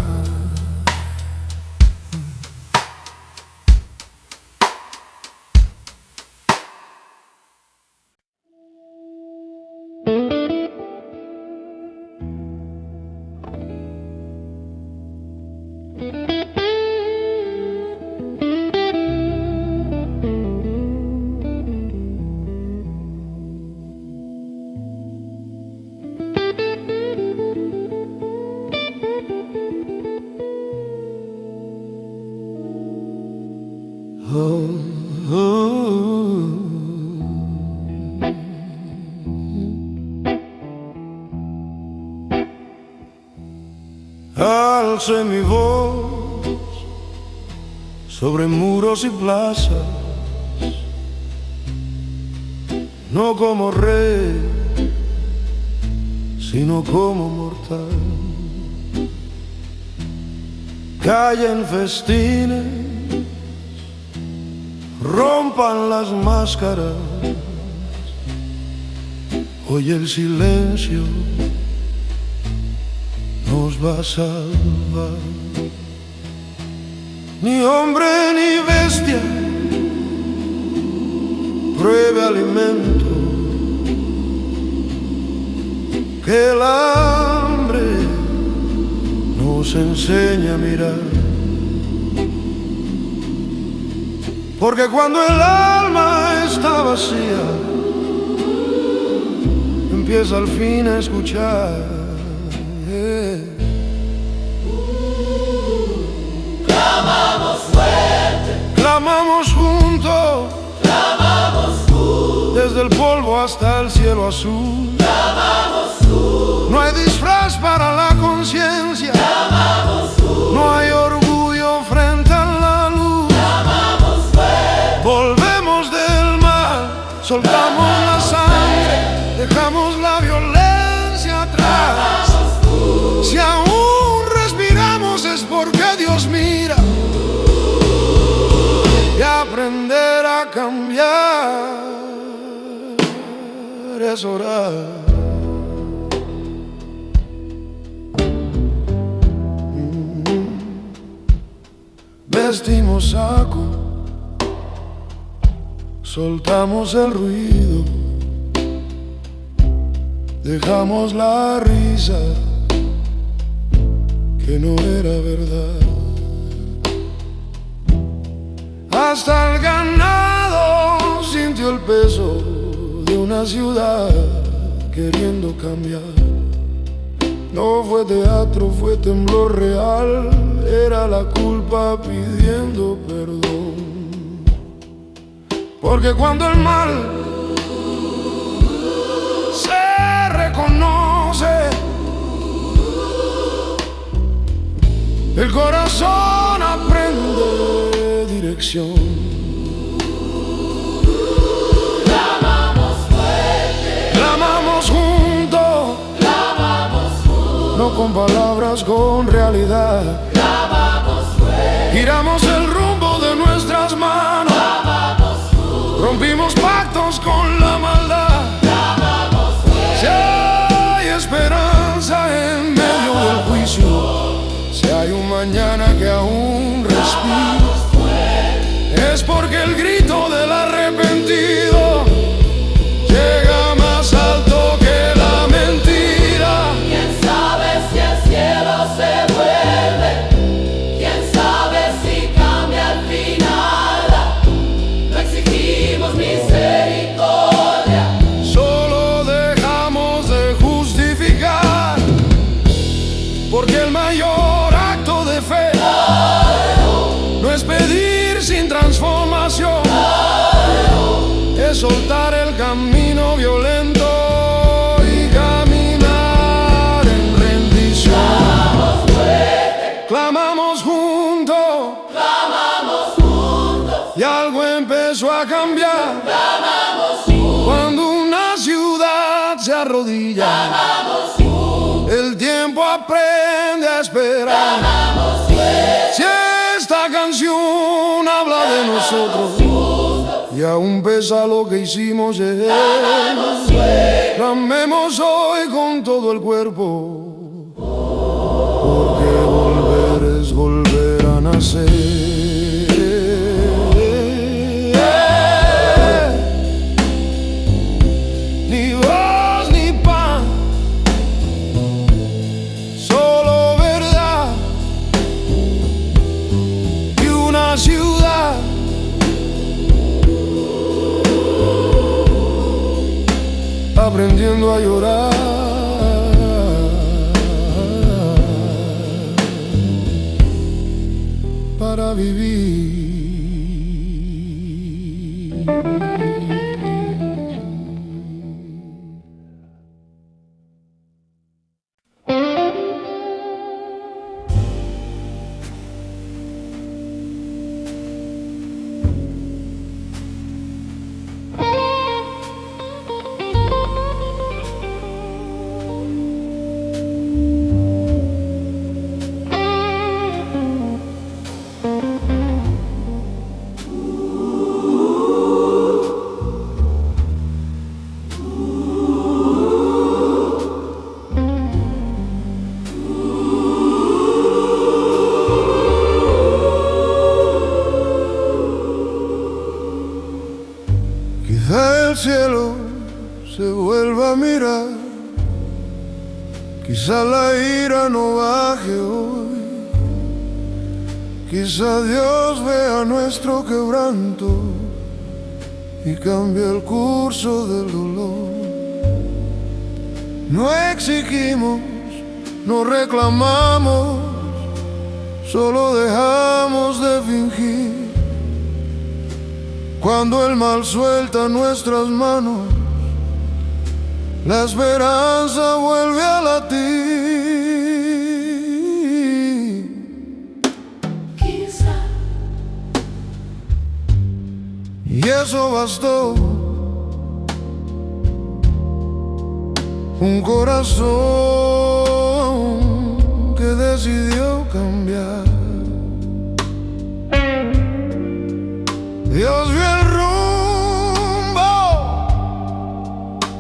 Alcé mi voz sobre muros y plazas, no como rey, sino como mortal. Callen festines, rompan las máscaras, hoy el silencio nos va a salvar. Ni hombre ni bestia pruebe alimento, que el hambre nos enseña a mirar. Porque cuando el alma está vacía, empieza al fin a escuchar. Clamamos fuerte, Clamamos juntos, clamamos tú, desde el polvo hasta el cielo azul. clamamos tú, No hay disfraz para la conciencia, clamamos tú, no hay orgullo frente a la luz. clamamos fuerte, Volvemos del mal, soltamos la sangre, dejamos la violencia atrás. Si aún respiramos es porque Dios mira, y aprender a cambiar es orar. Vestimos saco, soltamos el ruido, dejamos la risa que no era verdad. Hasta el ganado sintió el peso de una ciudad queriendo cambiar. No fue teatro, fue temblor real, era la culpa pidiendo perdón. Porque cuando el mal se reconoce, el corazón aprende dirección. clamamos fuerte, Clamamos juntos, clamamos tú, no con palabras, con realidad. clamamos fuerte, Giramos el rumbo de nuestras manos, clamamos tú, rompimos pactos con la maldad. clamamos fuerte, Si hay esperanza en medio del juicio, si hay un mañana que aún respira, es porque el grito del arrepentido llega más alto que la mentira. quién sabe si el cielo se vuelve, quién sabe si cambia al final, no exigimos misericordia, Solo dejamos de justificar, porque el mayor acto de fe no es pedir sin transformación, es soltar el camino violento y caminar en rendición. Clamamos juntos, y algo empezó a cambiar. Cuando una ciudad se arrodilla, el tiempo aprende a esperar. Si esta canción habla de nosotros, y aún pesa lo que hicimos ayer, clamemos hoy con todo el cuerpo, porque volver es volver a nacer. Ni voz ni pan, solo verdad, y una ciudad aprendiendo a llorar para vivir. Quizá la ira no baje hoy, quizá Dios vea nuestro quebranto y cambie el curso del dolor. No exigimos, no reclamamos, solo dejamos de fingir. Cuando el mal suelta nuestras manos, la esperanza vuelve a latir. Quizá. Y eso bastó. Un corazón que decidió cambiar. Dios vio el rumbo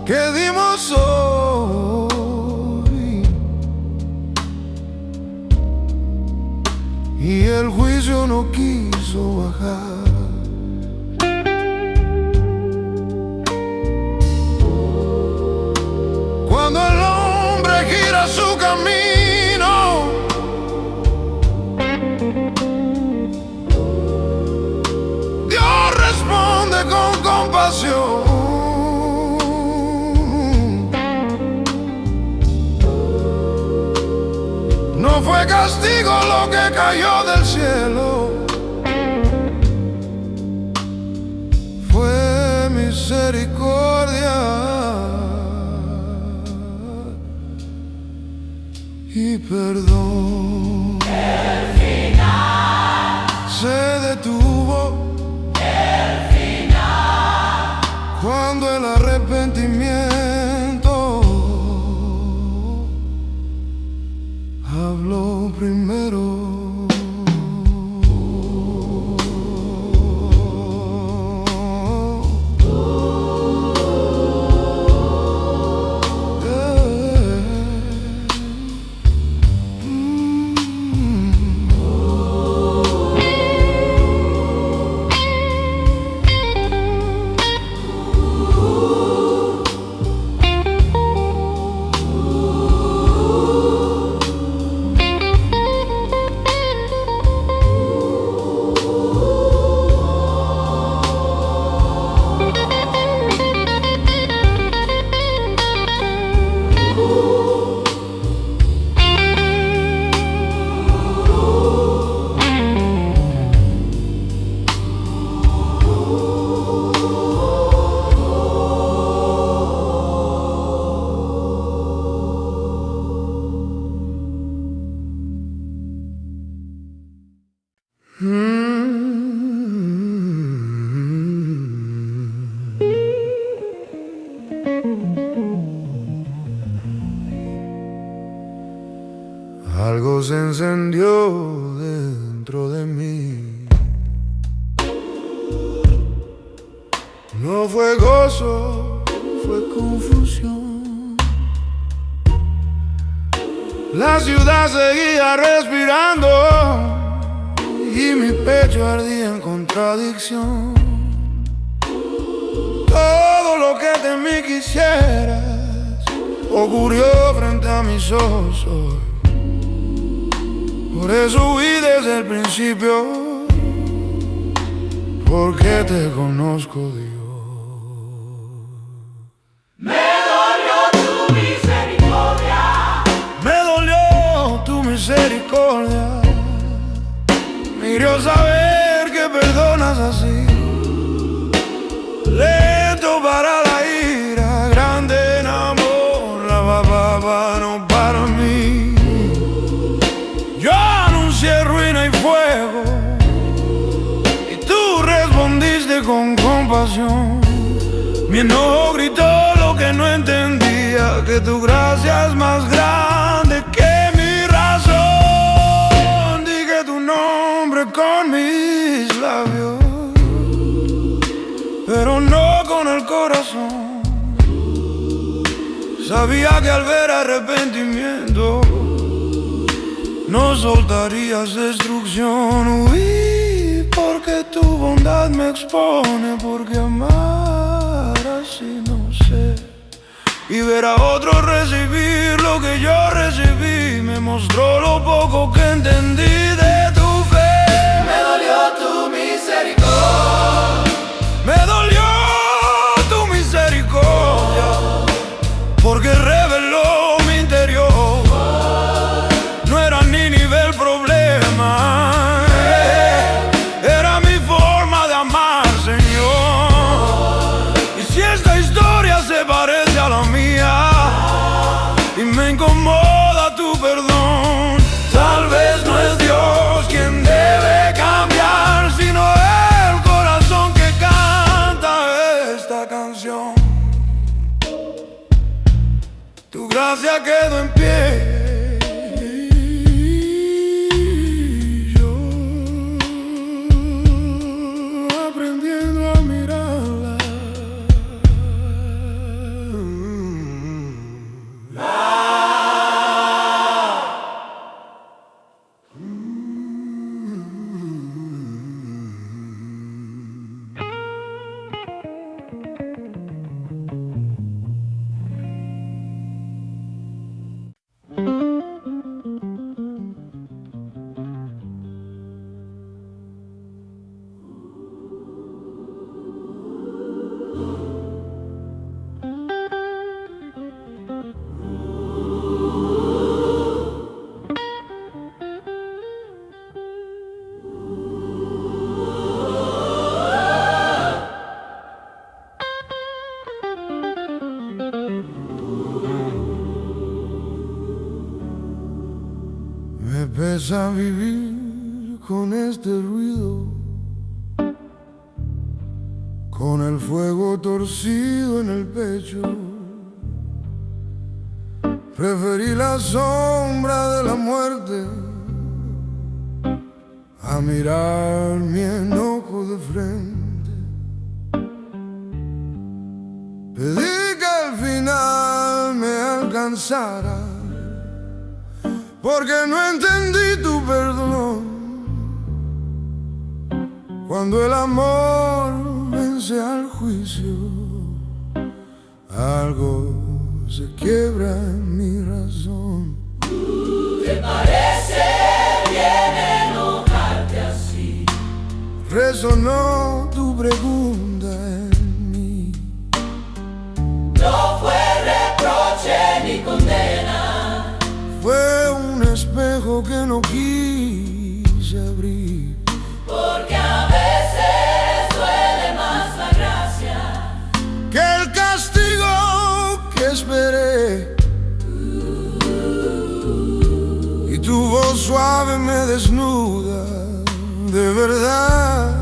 que dimos hoy y el juicio no quiso bajar. Cuando el hombre gira su camino, Dios responde con compasión. No fue castigo lo que cayó del cielo, fue misericordia y perdón. El final. Se detuvo. El final. Cuando el arrepentimiento habló primero. Algo se encendió dentro de mí. No fue gozo, fue confusión. La ciudad seguía respirando y mi pecho ardía en contradicción. Todo lo que de mí quisieras ocurrió frente a mis ojos hoy. Por eso huí desde el principio, porque te conozco, Dios. Me dolió tu misericordia. Me dolió tu misericordia. Me hirió saber que perdonas así. Lento para la ira, grande en amor, la bababa no para mí. Yo anuncié ruina y fuego y tú respondiste con compasión. Mi enojo gritó lo que no entendía, que tu gracia es más grande que mi razón. Dije tu nombre con mis labios, pero no con el corazón. Sabía que al ver arrepentimiento no soltarías destrucción. Huí porque tu bondad me expone, porque amar así no sé. y ver a otro recibir lo que yo recibí. Me mostró lo poco que entendí de tu fe. Me dolió tu misericordia. Me dolió tu misericordia, porque reveló mi interior. No era ni nivel problema, era mi forma de amar, Señor. Y si esta historia se parece a la mía y me incomoda tu perdón, tal vez no es Dios quien debe cambiar, sino el corazón que canta esta canción. Tu gracia quedó en pie, yo aprendiendo a mirarla. Me pesa vivir con este ruido, con el fuego torcido en el pecho. Preferí la sombra de la muerte a mirar mi enojo de frente. Pedí que al final me alcanzara, porque no entendí tu perdón. Cuando el amor vence al juicio, algo se quiebra en mi razón. ¿Te parece bien enojarte así? Resonó tu pregunta en mí. No fue reproche ni condena, Fue un espejo que no quise abrir. porque a veces duele más la gracia Que el castigo que esperé. Y tu voz suave me desnuda, de verdad.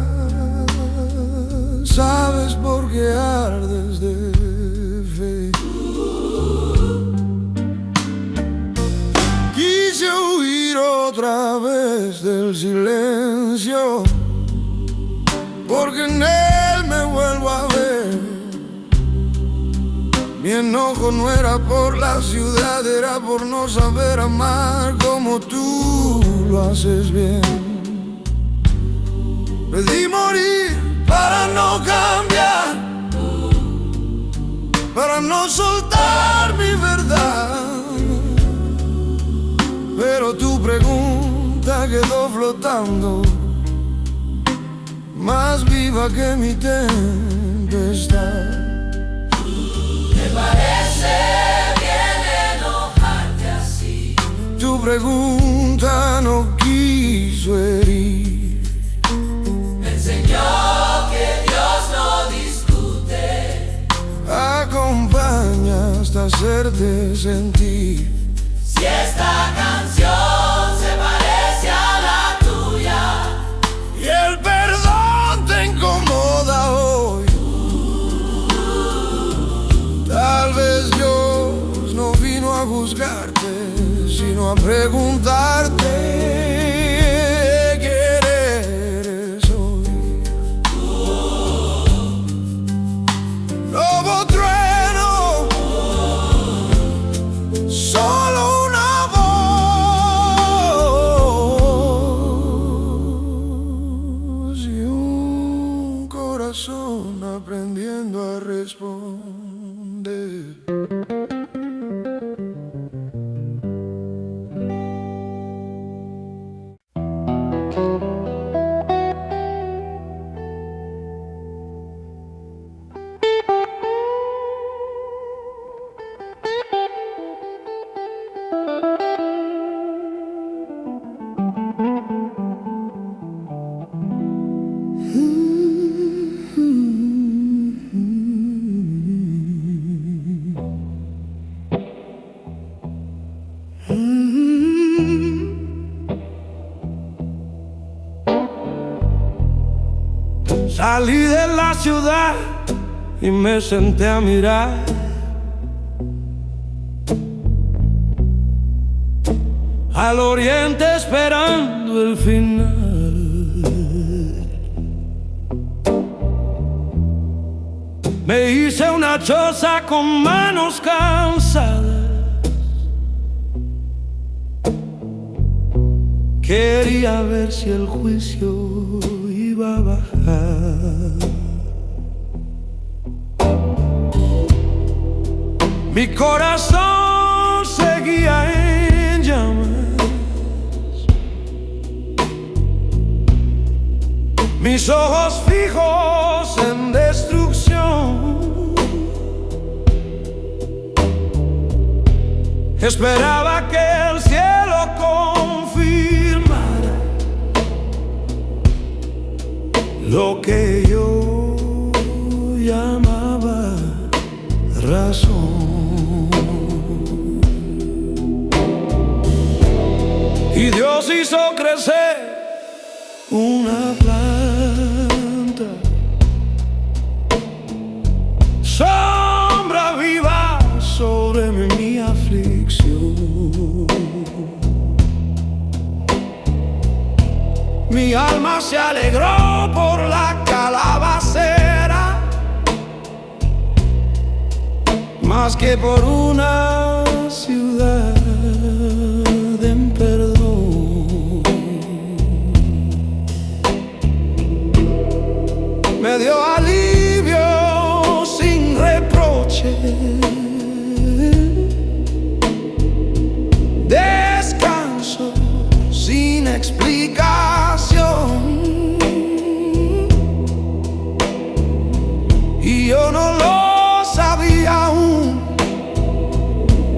Sabes por qué ardes de fe. Quise huir otra vez del silencio, porque en él me vuelvo a ver. Mi enojo no era por la ciudad, era por no saber amar como tú lo haces bien. Pedí morir para no cambiar, para no soltar mi verdad. Pero tu pregunta quedó flotando, más viva que mi tempestad. ¿Te parece bien enojarte así? Tu pregunta no quiso herir. Me enseñó que Dios no discute, Acompaña hasta hacerte sentir. si esta canción se parece a la tuya. Y el perdón te incomoda hoy. Tal vez Dios no vino a juzgarte, sino a preguntarte qué eres hoy. Lobo trueno, solo una voz y un corazón aprendiendo a responder. Salí de la ciudad y me senté a mirar al oriente esperando el final. Me hice una choza con manos cansadas. Quería ver si el juicio iba a bajar. Mi corazón seguía en llamas, mis ojos fijos en destrucción. Esperaba que el cielo confirmara lo que yo llamaba razón. Y Dios hizo crecer una planta, sombra viva sobre mi aflicción. Mi alma se alegró por la calabacera, más que por una ciudad en perdón. Me dio alivio sin reproche, descanso sin explicación. Y yo no lo sabía aún,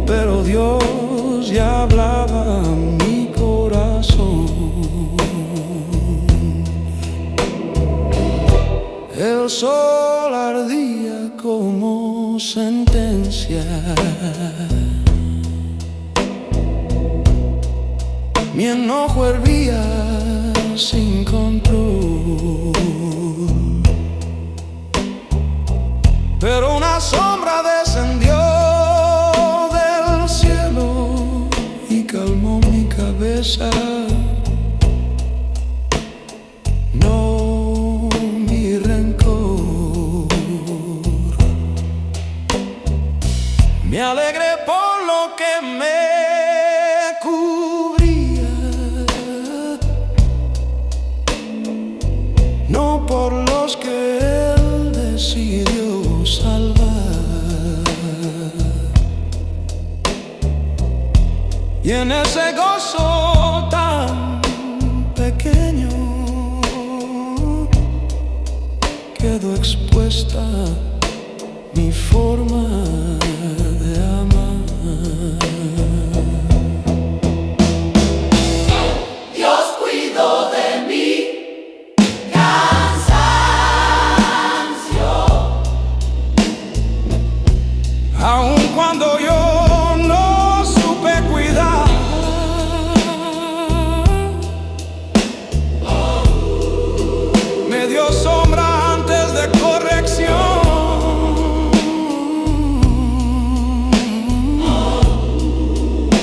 pero Dios ya hablaba a mi corazón. El sol ardía como sentencia, mi enojo hervía sin control. Pero una sombra descendió del cielo y calmó mi cabeza. No mi rencor. Me alegré por lo que me cubría, no por los que Él decidió salvar. Y en ese gozo tan pequeño quedó expuesta mi forma de amar. Dios cuidó de mí. Aun cuando yo no supe cuidar, me dio sombra antes de corrección.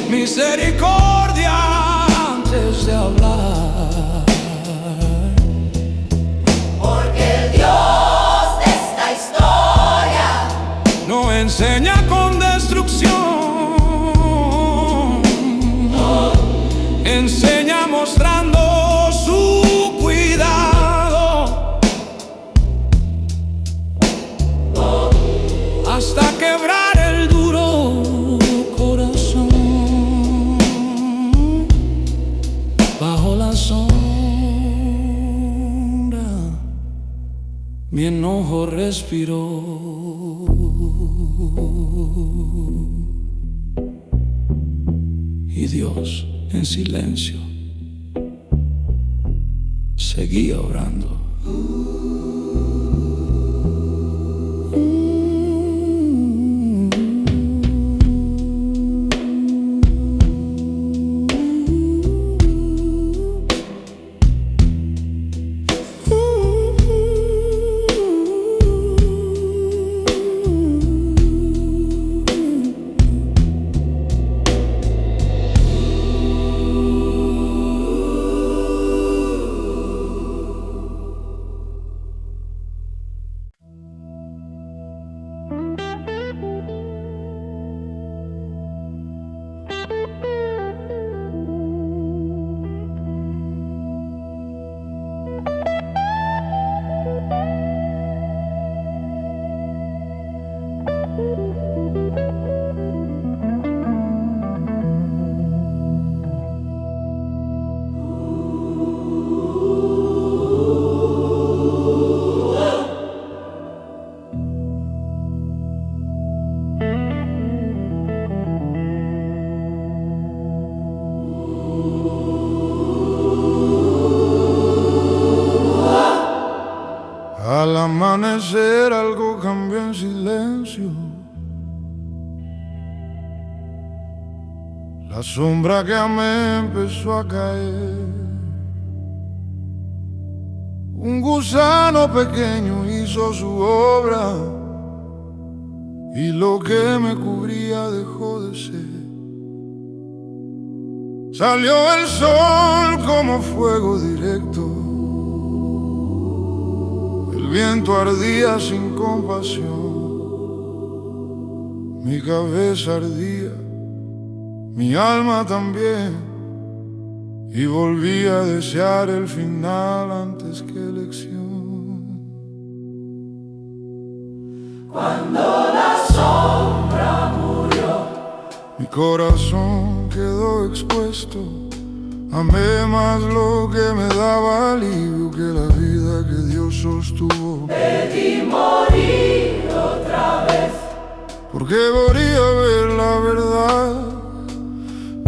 Misericordia antes de hablar. Porque el Dios de esta historia No enseña con destrucción, enseña mostrando su cuidado, hasta quebrar el duro corazón. Bajo la sombra mi enojo respiró. Y Dios, en silencio, seguía orando. amanecer algo cambió en silencio. La sombra que amé empezó a caer. Un gusano pequeño hizo su obra y lo que me cubría dejó de ser. Salió el sol como fuego directo. El viento ardía sin compasión. Mi cabeza ardía, mi alma también, y volví a desear el final antes que elección. Cuando la sombra murió, Mi corazón quedó expuesto. Amé más lo que me daba alivio que la vida que Dios sostuvo. pedí morir otra vez. Porque quería ver la verdad.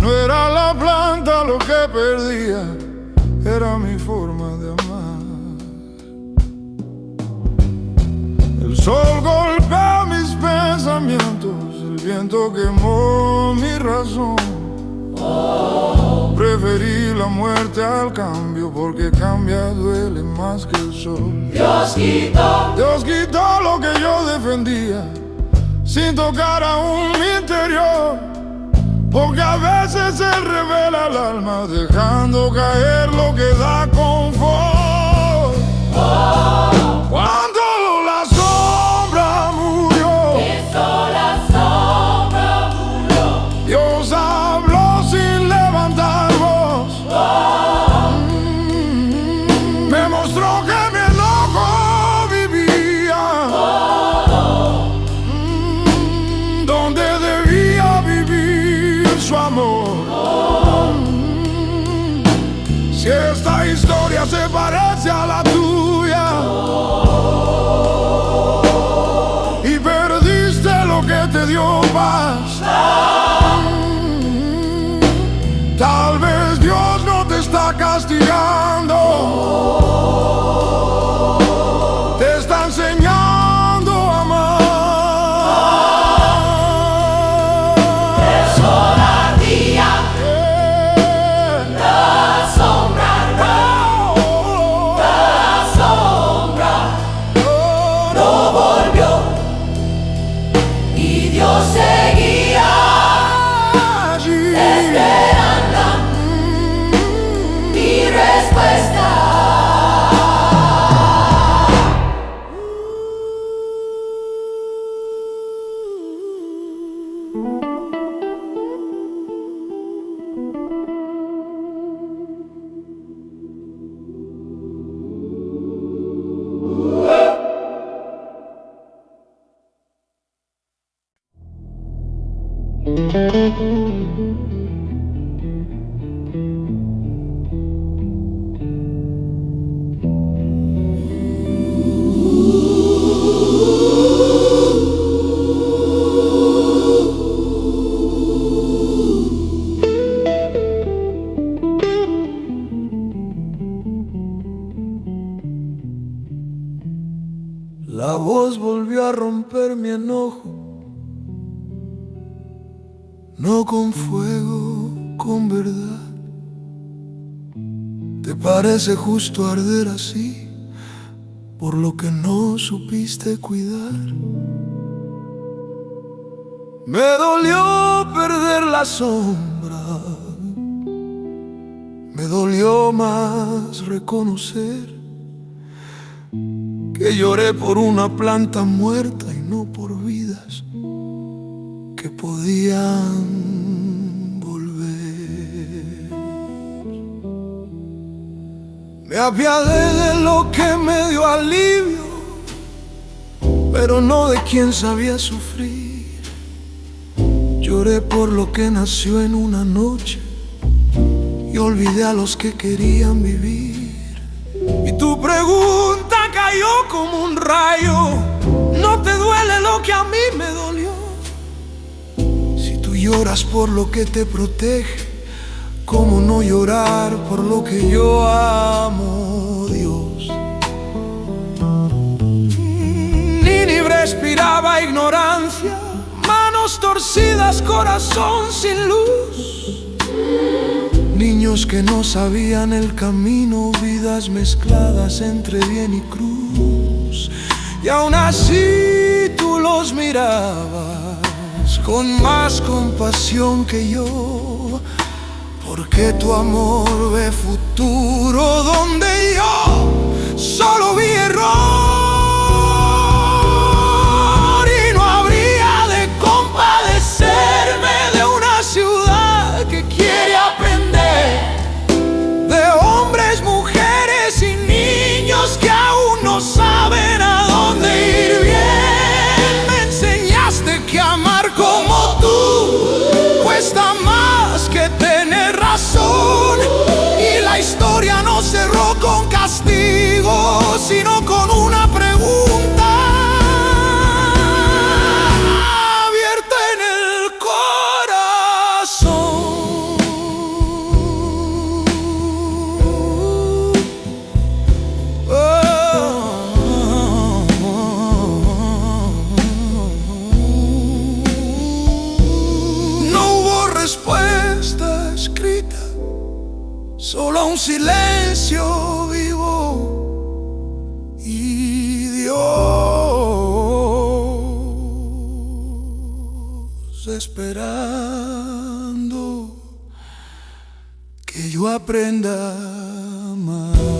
No era la planta lo que perdía, era mi forma de amar. El sol golpea mis pensamientos, el viento quemó mi razón. Preferí la muerte al cambio, porque cambiar duele más que el sol. Dios quitó lo que yo defendía, sin tocar aún mi interior. Porque a veces se revela el alma, dejando caer lo que da confort. Cuando la sombra murió, la sombra murió. Dios habló sin levantar voz. Me mostró que mi enojo vivía donde debía vivir su amor. Si esta historia se parece a la tuya y perdiste lo que te dio paz, tal vez Dios no te está castigando, te está enseñando a amar. El sol ardía, la sombra no volvió, y Dios seguía esperando mi respuesta. La voz volvió a romper mi enojo, no con fuego, con verdad. ¿Te parece justo arder así por lo que no supiste cuidar? Me dolió perder la sombra, me dolió más reconocer que lloré por una planta muerta y no por vidas que podían volver. Me apiadé de lo que me dio alivio, pero no de quien sabía sufrir. Lloré por lo que nació en una noche y olvidé a los que querían vivir. Y tu pregunta cayó como un rayo: ¿no te duele lo que a mí me dolió? Si tú lloras por lo que te protege, ¿cómo no llorar por lo que yo amo, Dios? respiraba ignorancia, manos torcidas, corazón sin luz. Niños que no sabían el camino, vidas mezcladas entre bien y cruz. Y aún así tú los mirabas con más compasión que yo, porque tu amor ve futuro donde yo solo vi error. Y no habría de compadecerme de una ciudad que quiere aprender, de hombres, mujeres y niños que aún no saben a dónde ir bien. Me enseñaste que amar como tú cuesta más que tener razón, y la historia no cerró con castigo, sino con una pregunta abierta en el corazón. No hubo respuesta escrita, solo un silencio vivo y Dios esperando que yo aprenda a amar.